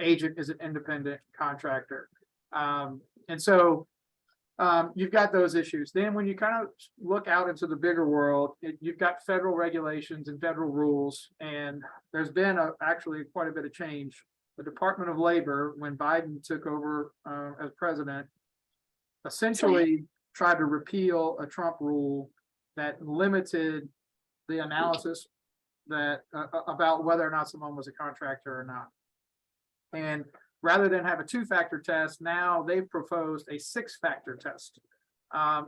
agent is an independent contractor. And so you've got those issues. Then when you kind of look out into the bigger world, you've got federal regulations and federal rules, and there's been actually quite a bit of change. The Department of Labor, when Biden took over as president, essentially tried to repeal a Trump rule that limited the analysis that about whether or not someone was a contractor or not. And rather than have a 2-factor test, now they've proposed a 6-factor test.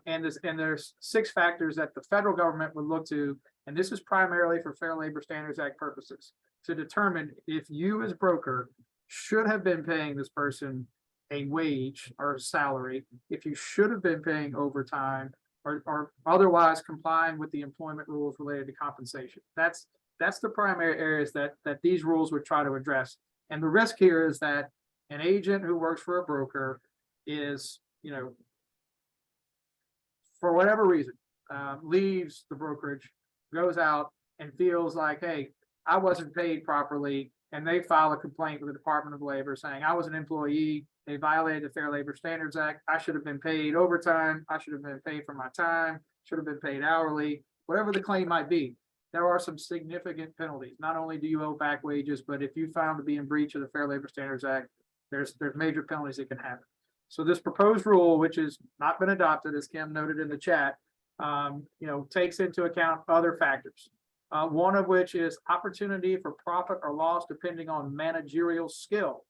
And there's 6 factors that the federal government would look to, and this is primarily for Fair Labor Standards Act purposes, to determine if you as a broker should have been paying this person a wage or a salary, if you should have been paying overtime, or otherwise complying with the employment rules related to compensation. That's the primary areas that these rules would try to address. And the risk here is that an agent who works for a broker is, for whatever reason, leaves the brokerage, goes out and feels like, hey, I wasn't paid properly, and they file a complaint with the Department of Labor saying I was an employee, they violated the Fair Labor Standards Act, I should have been paid overtime, I should have been paid for my time, should have been paid hourly, whatever the claim might be. There are some significant penalties. Not only do you owe back wages, but if you found to be in breach of the Fair Labor Standards Act, there's major penalties that can happen. So this proposed rule, which has not been adopted, as Kim noted in the chat, takes into account other factors. One of which is opportunity for profit or loss depending on managerial skill.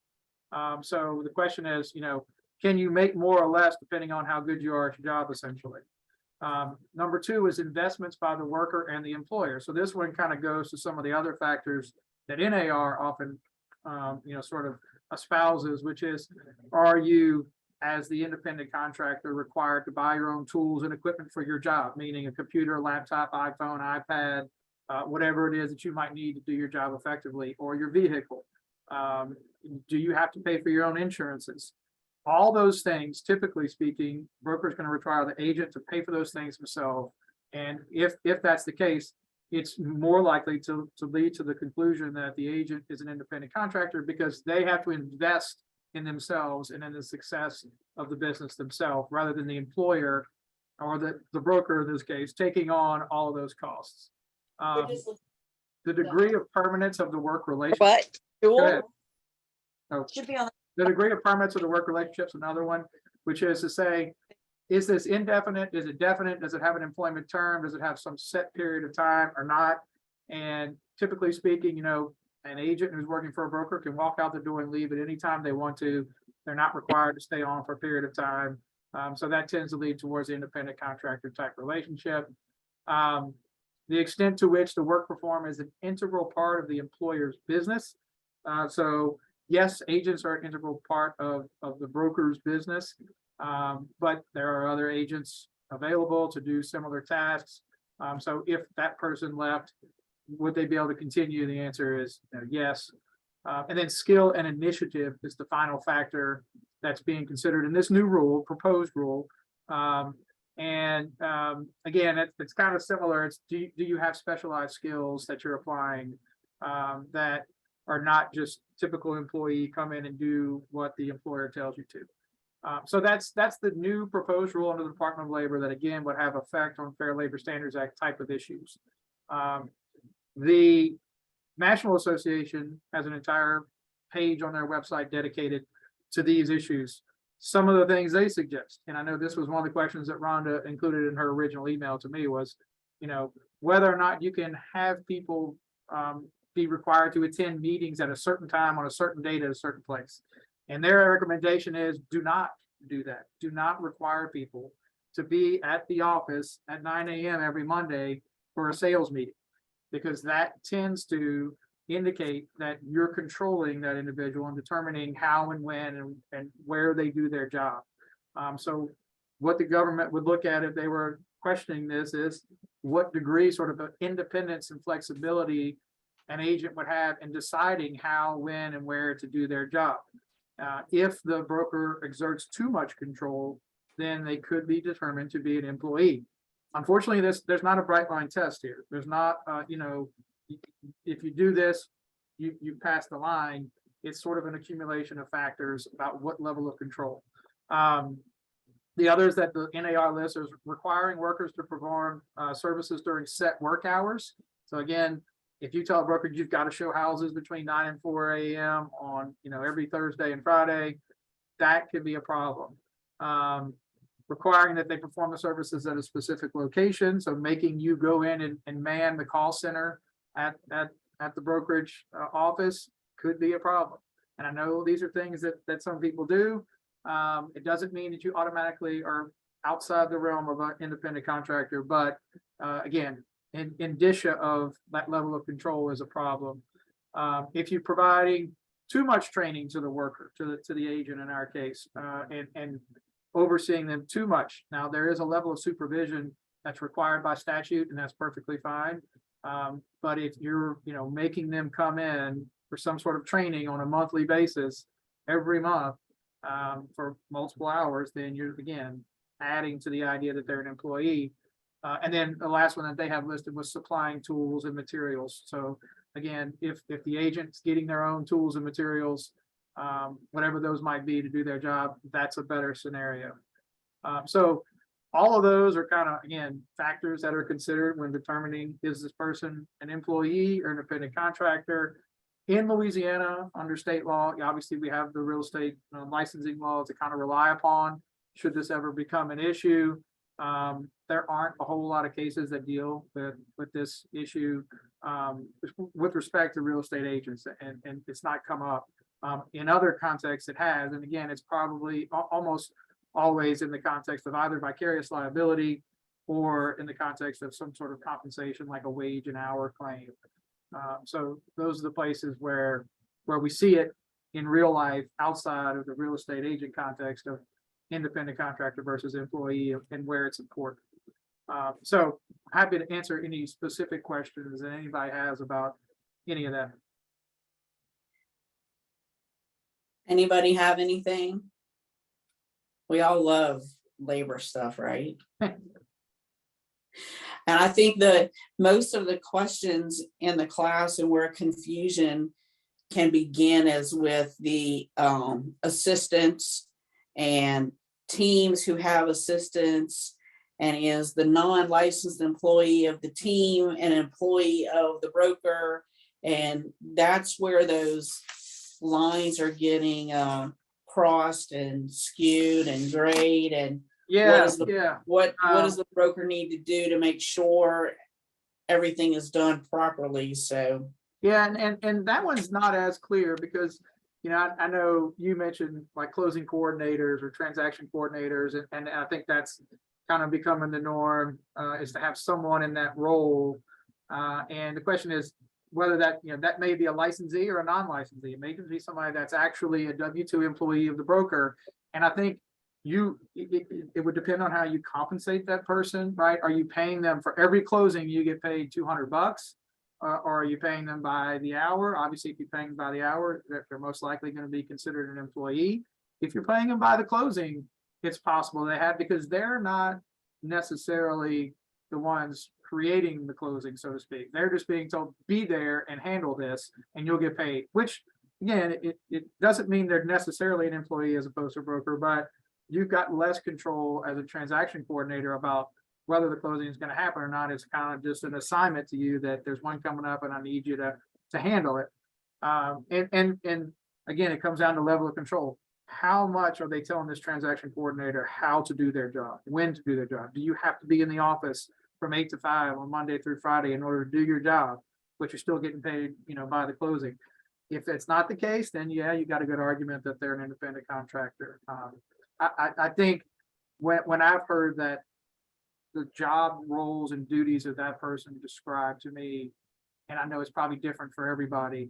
So the question is, can you make more or less depending on how good you are at your job, essentially? Number 2 is investments by the worker and the employer. So this one kind of goes to some of the other factors that NAR often sort of espouses, which is, are you, as the independent contractor, required to buy your own tools and equipment for your job, meaning a computer, laptop, iPhone, iPad, whatever it is that you might need to do your job effectively, or your vehicle? Do you have to pay for your own insurances? All those things, typically speaking, broker's going to require the agent to pay for those things himself. And if that's the case, it's more likely to lead to the conclusion that the agent is an independent contractor, because they have to invest in themselves and in the success of the business themselves, rather than the employer or the broker in this case taking on all of those costs. The degree of permanence of the work relationship. What? Go ahead. Oh, Should be on. the degree of permanence of the work relationship is another one, which is to say, is this indefinite? Is it definite? Does it have an employment term? Does it have some set period of time or not? And typically speaking, an agent who's working for a broker can walk out the door and leave at any time they want to. They're not required to stay on for a period of time. So that tends to lead towards the independent contractor type relationship. The extent to which the work performed is an integral part of the employer's business. So yes, agents are an integral part of the broker's business, but there are other agents available to do similar tasks. So if that person left, would they be able to continue? The answer is yes. And then skill and initiative is the final factor that's being considered in this new rule, proposed rule. Again, it's kind of similar. It's do you have specialized skills that you're applying that are not just typical employee come in and do what the employer tells you to. So that's the new proposed rule under the Department of Labor that again would have effect on Fair Labor Standards Act type of issues. The National Association has an entire page on their website dedicated to these issues. Some of the things they suggest, and I know this was one of the questions that Rhonda included in her original email to me, was, whether or not you can have people be required to attend meetings at a certain time on a certain date at a certain place. And their recommendation is do not do that. Do not require people to be at the office at 9 a.m. every Monday for a sales meeting, because that tends to indicate that you're controlling that individual and determining how and when and where they do their job. So what the government would look at if they were questioning this is what degree sort of independence and flexibility an agent would have in deciding how, when, and where to do their job. If the broker exerts too much control, then they could be determined to be an employee. Unfortunately, there's not a bright line test here. There's not, if you do this, you pass the line. It's sort of an accumulation of factors about what level of control. The others that the NAR lists is requiring workers to perform services during set work hours. So again, if you tell a broker you've got to show houses between 9 and 4 a.m. on every Thursday and Friday, that could be a problem. Requiring that they perform the services at a specific location, so making you go in and man the call center at the brokerage office could be a problem. And I know these are things that some people do. It doesn't mean that you automatically are outside the realm of an independent contractor, but again, indicia of that level of control is a problem. If you're providing too much training to the worker, to the agent in our case, and overseeing them too much. Now, there is a level of supervision that's required by statute, and that's perfectly fine. But if you're, making them come in for some sort of training on a monthly basis every month for multiple hours, then you're again adding to the idea that they're an employee. And then the last one that they have listed was supplying tools and materials. So again, if the agent's getting their own tools and materials, whatever those might be to do their job, that's a better scenario. So all of those are kind of, again, factors that are considered when determining, is this person an employee or independent contractor? In Louisiana, under state law, obviously we have the real estate licensing laws to kind of rely upon should this ever become an issue. There aren't a whole lot of cases that deal with this issue with respect to real estate agents, and it's not come up. In other contexts it has, and again, it's probably almost always in the context of either vicarious liability or in the context of some sort of compensation like a wage and hour claim. So those are the places where where we see it in real life outside of the real estate agent context of independent contractor versus employee and where it's important. So happy to answer any specific questions that anybody has about any of that. Anybody have anything? We all love labor stuff, right? And I think that most of the questions in the class and where confusion can begin is with the assistants and teams who have assistants, and is the non-licensed employee of the team an employee of the broker? And that's where those lines are getting crossed and skewed and grayed. And Yeah, what does the broker need to do to make sure everything is done properly? So yeah, and that one's not as clear because, you know, I know you mentioned like closing coordinators or transaction coordinators, and I think that's kind of becoming the norm, is to have someone in that role. And the question is whether that, you know, that may be a licensee or a non-licensee. It may be somebody that's actually a W-2 employee of the broker. And I think it would depend on how you compensate that person, right? Are you paying them for every closing you get paid $200? Or are you paying them by the hour? Obviously, if you're paying them by the hour, they're most likely going to be considered an employee. If you're paying them by the closing, it's possible they have, because they're not necessarily the ones creating the closing, so to speak. They're just being told, be there and handle this, and you'll get paid. Which, again, it doesn't mean they're necessarily an employee as opposed to a broker, but you've got less control as a transaction coordinator about whether the closing is going to happen or not. It's kind of just an assignment to you that there's one coming up and I need you to handle it. And again, it comes down to level of control. How much are they telling this transaction coordinator how to do their job, when to do their job? Do you have to be in the office from 8 to 5 on Monday through Friday in order to do your job, but you're still getting paid, you know, by the closing? If it's not the case, then yeah, you got a good argument that they're an independent contractor. I think when I've heard that the job roles and duties of that person described to me, and I know it's probably different for everybody,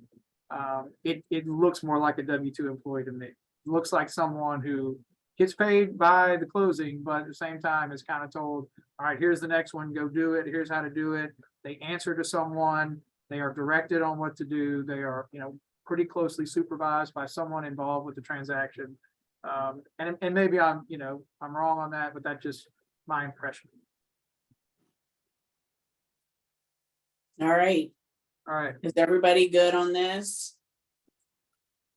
it looks more like a W-2 employee to me. It looks like someone who gets paid by the closing, but at the same time is kind of told, all right, here's the next one, go do it. Here's how to do it. They answer to someone. They are directed on what to do. They are, you know, pretty closely supervised by someone involved with the transaction. And maybe I'm wrong on that, but that's just my impression. all right. All right. Is everybody good on this?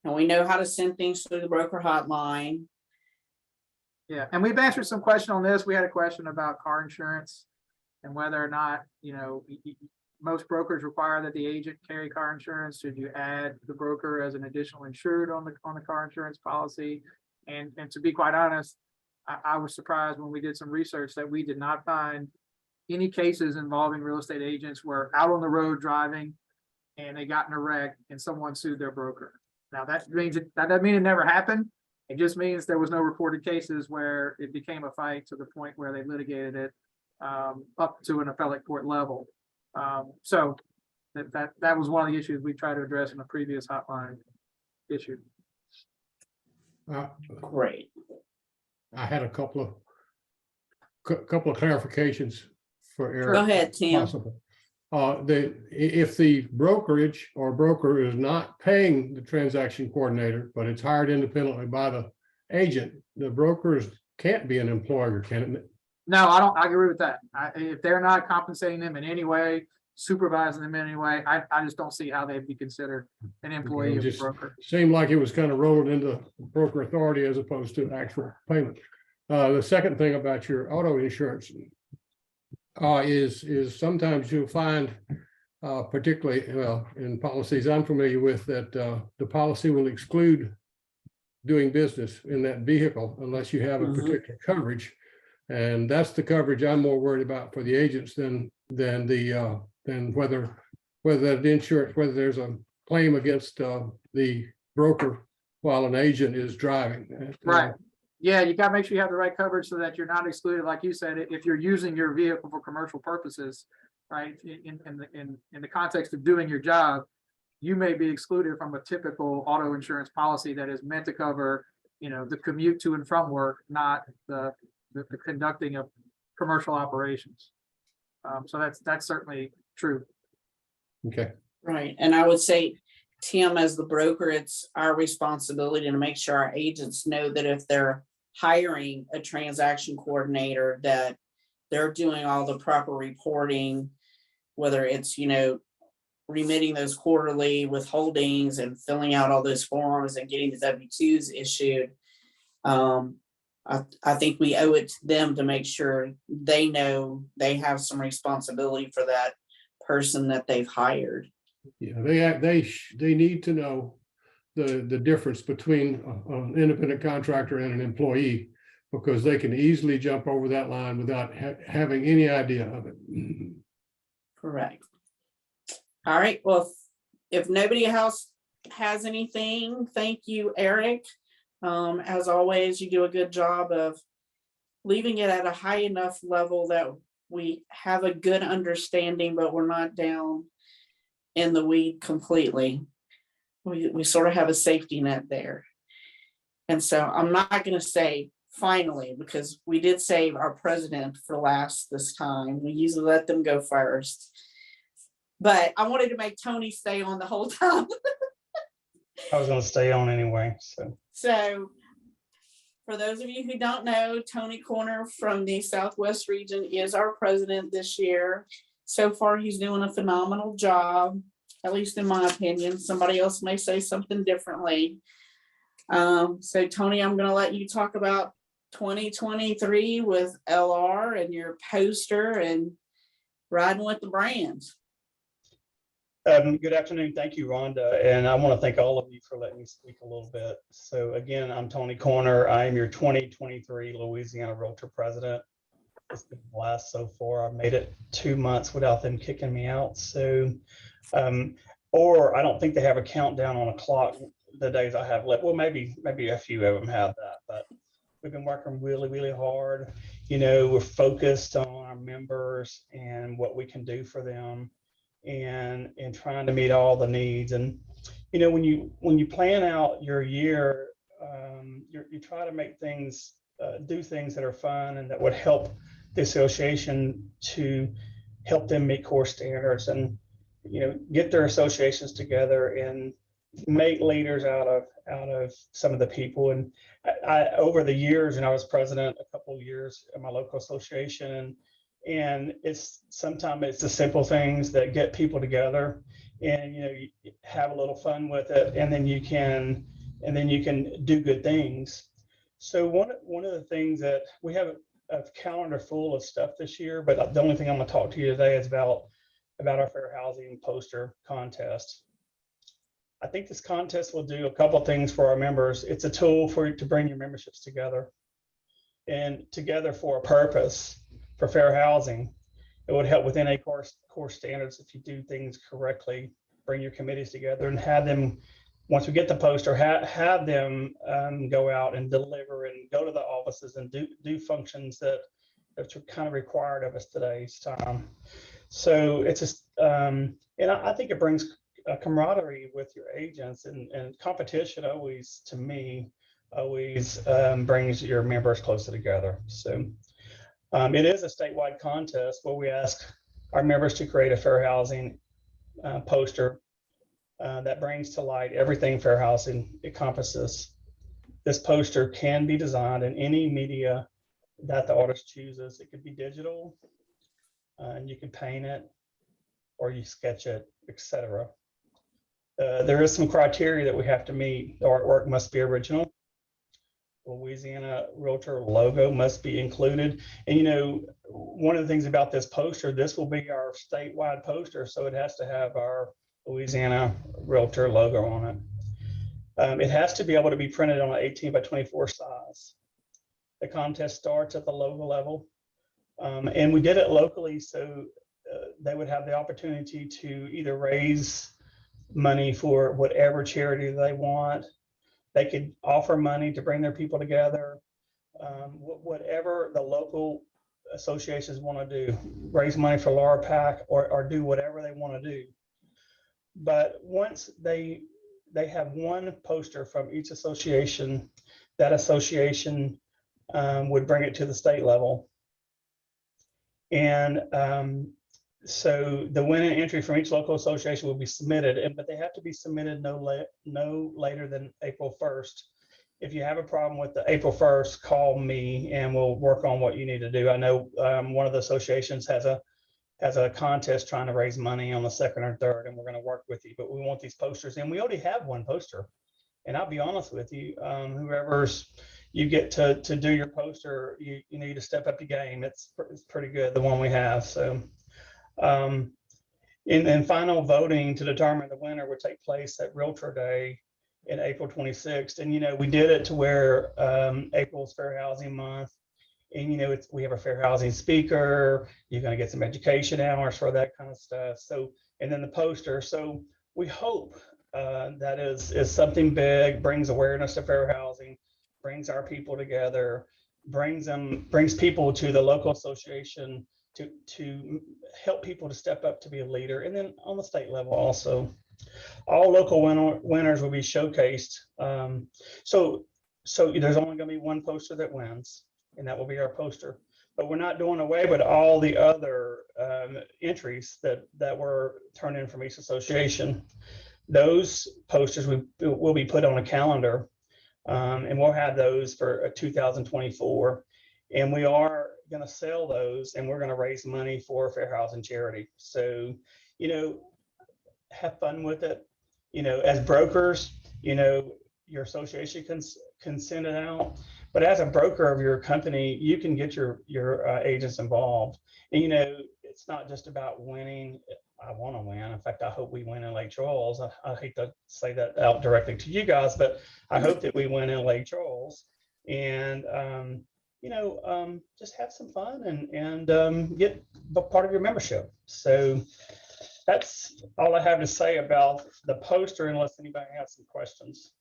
And we know how to send things through the broker hotline. Yeah, and we've answered some question on this. We had a question about car insurance and whether or not, you know, most brokers require that the agent carry car insurance. Should you add the broker as an additional insured on the car insurance policy? And to be quite honest, I was surprised when we did some research that we did not find any cases involving real estate agents where out on the road driving and they got in a wreck and someone sued their broker. Now that doesn't mean it never happened. It just means there was no reported cases where it became a fight to the point where they litigated it up to an appellate court level. So that was one of the issues we tried to address in a previous hotline issue. Great. I had a couple of clarifications for Eric. Go ahead, Tim. Possible. If the brokerage or broker is not paying the transaction coordinator, but it's hired independently by the agent, the brokers can't be an employer, can it? No, I agree with that. If they're not compensating them in any way, supervising them in any way, I just don't see how they'd be considered an employee of the broker. Seemed like it was kind of rolled into broker authority as opposed to actual payment. The second thing about your auto insurance is sometimes you'll find, particularly in policies I'm familiar with, that the policy will exclude doing business in that vehicle unless you have a particular coverage, and that's the coverage I'm more worried about for the agents than whether that insurance, whether there's a claim against the broker while an agent is driving. Right. Yeah, you got to make sure you have the right coverage so that you're not excluded. Like you said, if you're using your vehicle for commercial purposes, right, in the context of doing your job, you may be excluded from a typical auto insurance policy that is meant to cover, the commute to and from work, not the conducting of commercial operations. So that's certainly true. Okay. Right, and I would say, Tim, as the broker, it's our responsibility to make sure our agents know that if they're hiring a transaction coordinator, that they're doing all the proper reporting, whether it's, remitting those quarterly withholdings and filling out all those forms and getting the W-2s issued. I think we owe it to them to make sure they know they have some responsibility for that person that they've hired. Yeah, they need to know the difference between an independent contractor and an employee, because they can easily jump over that line without having any idea of it. Correct. All right, well, if nobody else has anything, thank you, Eric. As always, you do a good job of leaving it at a high enough level that we have a good understanding, but we're not down in the weed completely. We sort of have a safety net there. And so I'm not going to say finally, because we did save our president for last this time. We usually let them go first. But I wanted to make Tony stay on the whole time. I was going to stay on anyway. So for those of you who don't know, Tony Corner from the Southwest region is our president this year. So far, he's doing a phenomenal job, at least in my opinion. Somebody else may say something differently. So Tony, I'm going to let you talk about 2023 with LR and your poster and riding with the brands. Good afternoon. Thank you, Rhonda. And I want to thank all of you for letting me speak a little bit. So again, I'm Tony Corner. I am your 2023 Louisiana Realtor President. It's been a blast so far. I've made it 2 months without them kicking me out. So, or I don't think they have a countdown on a clock the days I have left. Well, maybe a few of them have that, but we've been working really, really hard. We're focused on our members and what we can do for them, and trying to meet all the needs. And when you plan out your year, you try to make things, do things that are fun and that would help the association to help them meet core standards, and get their associations together and make leaders out of some of the people. And I over the years, and I was president a couple of years in my local association, and sometimes it's the simple things that get people together, and you have a little fun with it, and then you can do good things. So one of the things that we have a calendar full of stuff this year, but the only thing I'm going to talk to you today is about our fair housing poster contest. I think this contest will do a couple of things for our members. It's a tool for you to bring your memberships together, and together for a purpose, for fair housing. It would help with NA core standards if you do things correctly. Bring your committees together and have them, once we get the poster, have them go out and deliver and go to the offices and do functions that are kind of required of us today's time. So it's just, and I think it brings a camaraderie with your agents, and competition always, to me, brings your members closer together. So it is a statewide contest where we ask our members to create a fair housing poster that brings to light everything fair housing encompasses. This poster can be designed in any media that the artist chooses. It could be digital, and you can paint it, or you sketch it, etc. There is some criteria that we have to meet. The artwork must be original. Louisiana Realtor logo must be included. And one of the things about this poster, this will be our statewide poster, so it has to have our Louisiana Realtor logo on it. It has to be able to be printed on an 18 by 24 size. The contest starts at the local level, and we did it locally, so they would have the opportunity to either raise money for whatever charity they want. They could offer money to bring their people together, whatever the local associations want to do, raise money for Laura Pack, or do whatever they want to do. But once they have one poster from each association, that association would bring it to the state level. And so the winning entry from each local association will be submitted, but they have to be submitted no later than April 1st. If you have a problem with the April 1st, call me and we'll work on what you need to do. I know one of the associations has a contest trying to raise money on the 2nd or 3rd, and we're going to work with you, but we want these posters, and we already have one poster. And I'll be honest with you, whoever's you get to do your poster, you need to step up your game. It's pretty good, the one we have. So in final voting to determine the winner would take place at Realtor Day in April 26th. And, you know, we did it to where April's Fair Housing Month. And, you know, we have a fair housing speaker. You're going to get some education hours for that kind of stuff. So, and then the poster. So we hope that is something big, brings awareness to fair housing, brings our people together, brings people to the local association to help people to step up to be a leader. And then on the state level also, all local winners will be showcased. So there's only going to be one poster that wins, and that will be our poster. But we're not doing away with all the other entries that were turned in from each association. Those posters will be put on a calendar, and we'll have those for 2024. And we are going to sell those, and we're going to raise money for fair housing charity. So, you know, have fun with it. You know, as brokers, you know, your association can send it out, but as a broker of your company, you can get your agents involved. And, you know, it's not just about winning. I want to win. In fact, I hope we win in Lake Charles. I hate to say that out directly to you guys, but I hope that we win in Lake Charles. And, you know, just have some fun and get part of your membership. So that's all I have to say about the poster, unless anybody has some questions.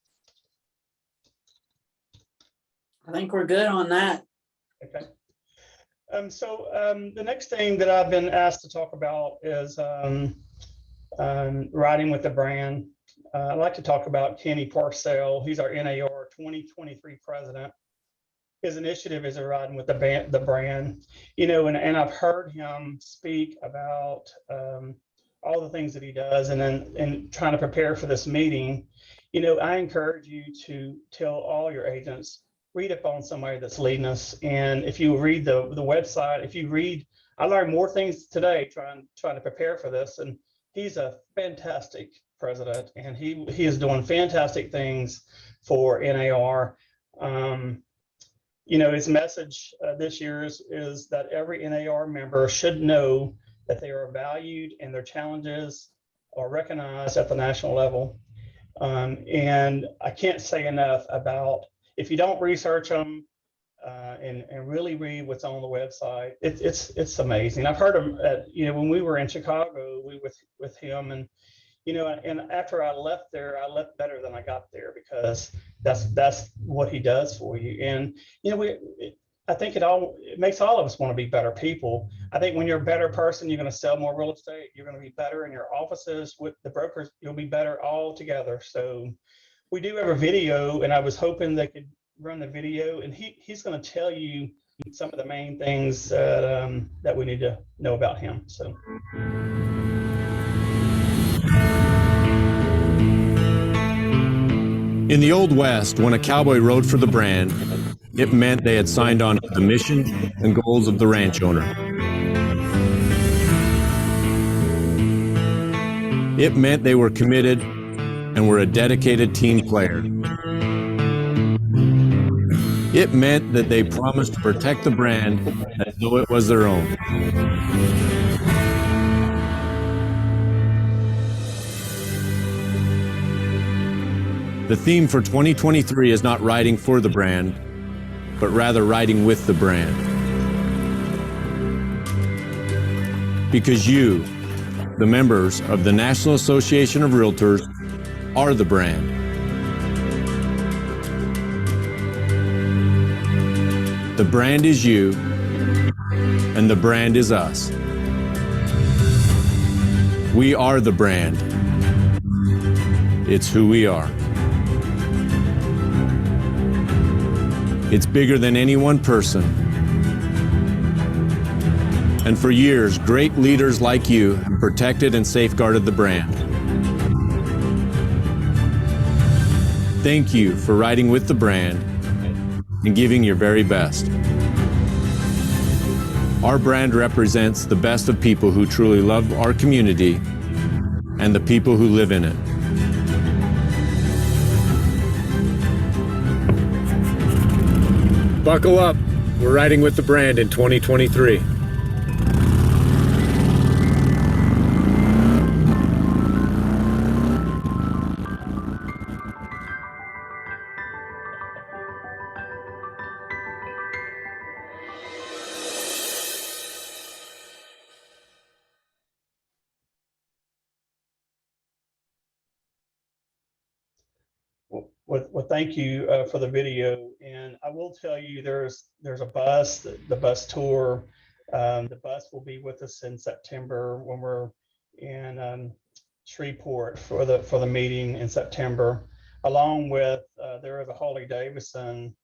I think we're good on that. Okay. So the next thing that I've been asked to talk about is riding with the brand. I'd like to talk about Kenny Parcell. He's our NAR 2023 president. His initiative is riding with the brand, you know, and I've heard him speak about all the things that he does, and trying to prepare for this meeting. You know, I encourage you to tell all your agents, read up on somebody that's leading us. And if you read the website, if you read, I learned more things today trying to prepare for this. And he's a fantastic president, and he is doing fantastic things for NAR. You know, his message this year is that every NAR member should know that they are valued and their challenges are recognized at the national level. And I can't say enough about, if you don't research them and really read what's on the website, it's amazing. I've heard him you know, when we were in Chicago, we with him, and you know, and after I left there, I left better than I got there, because that's what he does for you. And you know, I think it makes all of us want to be better people. I think when you're a better person, you're going to sell more real estate. You're going to be better in your offices with the brokers. You'll be better all together. So we do have a video, and I was hoping they could run the video, and he's going to tell you some of the main things that we need to know about him. So. In the Old West, when a cowboy rode for the brand, it meant they had signed on to the mission and goals of the ranch owner. It meant they were committed and were a dedicated team player. It meant that they promised to protect the brand as though it was their own. The theme for 2023 is not riding for the brand, but rather riding with the brand. Because you, the members of the National Association of Realtors, are the brand. The brand is you, and the brand is us. We are the brand, It's who we are. It's bigger than any one person. And for years, great leaders like you have protected and safeguarded the brand. Thank you for riding with the brand and giving your very best. Our brand represents the best of people who truly love our community and the people who live in it. Buckle up. We're riding with the brand in 2023. Well, thank you for the video. And I will tell you, there's a bus, the bus tour. The bus will be with us in September when we're in Shreveport for the meeting in September. Along with there is a Harley Davidson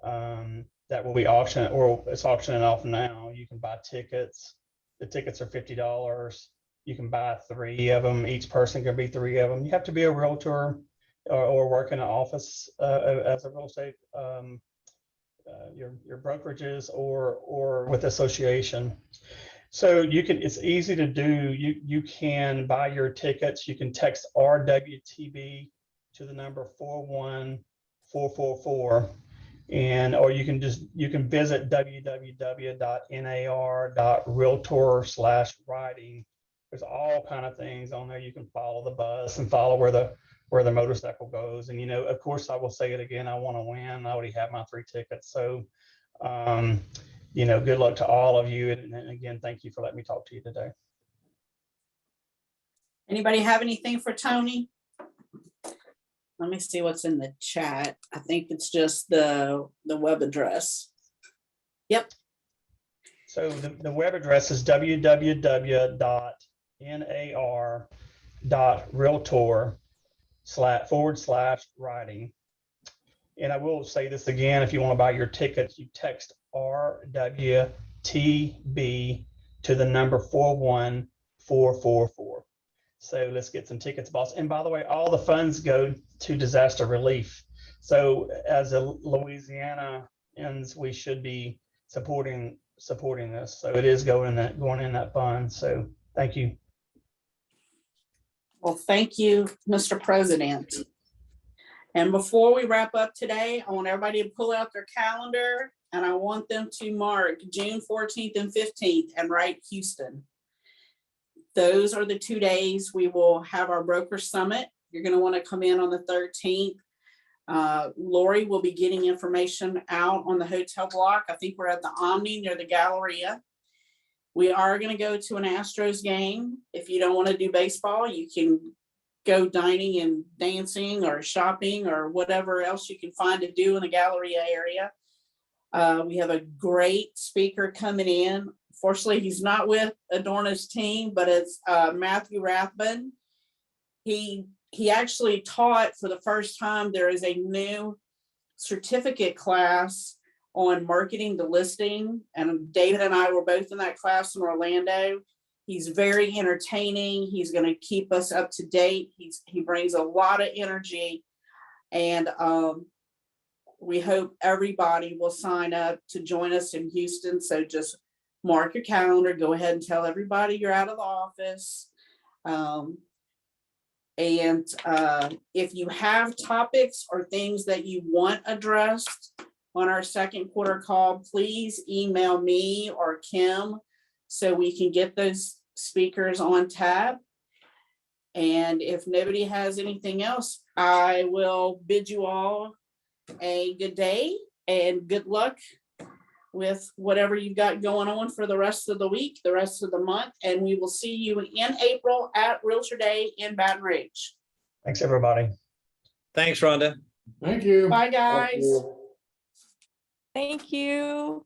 that will be auctioned, or it's auctioning off now. You can buy tickets. The tickets are $50. You can buy 3 of them. Each person can be 3 of them. You have to be a realtor or work in an office as a real estate, your brokerages or with association. So you can, it's easy to do. You can buy your tickets. You can text RWTB to the number 41444, or you can visit www.nar.realtor/riding. There's all kind of things on there. You can follow the bus and follow where the motorcycle goes. And, of course, I will say it again, I want to win. I already have my 3 tickets. So, good luck to all of you. And again, thank you for letting me talk to you today. Anybody have anything for Tony? Let me see what's in the chat. I think it's just the web address. Yep. So the web address is www.nar.realtor//riding. And I will say this again, if you want to buy your tickets, you text RWTB to the number 41444. So let's get some tickets, boss. And by the way, all the funds go to disaster relief. So as a Louisianians, we should be supporting this. So it is going in that fund. So thank you. Well, thank you, Mr. President. And before we wrap up today, I want everybody to pull out their calendar, and I want them to mark June 14th and 15th and write Houston. Those are the 2 days we will have our broker summit. You're going to want to come in on the 13th. Lori will be getting information out on the hotel block. I think we're at the Omni near the Galleria. We are going to go to an Astros game. If you don't want to do baseball, you can go dining and dancing or shopping or whatever else you can find to do in the Galleria area. We have a great speaker coming in. Fortunately, he's not with Adorna's team, but it's Matthew Rathbun. He actually taught for the first time. There is a new certificate class on marketing the listing, and David and I were both in that class in Orlando. He's very entertaining. He's going to keep us up to date. He brings a lot of energy, and we hope everybody will sign up to join us in Houston. So just mark your calendar, go ahead and tell everybody you're out of the office. If you have topics or things that you want addressed on our second quarter call, please email me or Kim so we can get those speakers on tab. And if nobody has anything else, I will bid you all a good day and good luck with whatever you've got going on for the rest of the week, the rest of the month, and we will see you in April at Realtor Day in Baton Rouge. Thanks, everybody. Thanks, Rhonda. Thank you. Bye, guys. Thank you.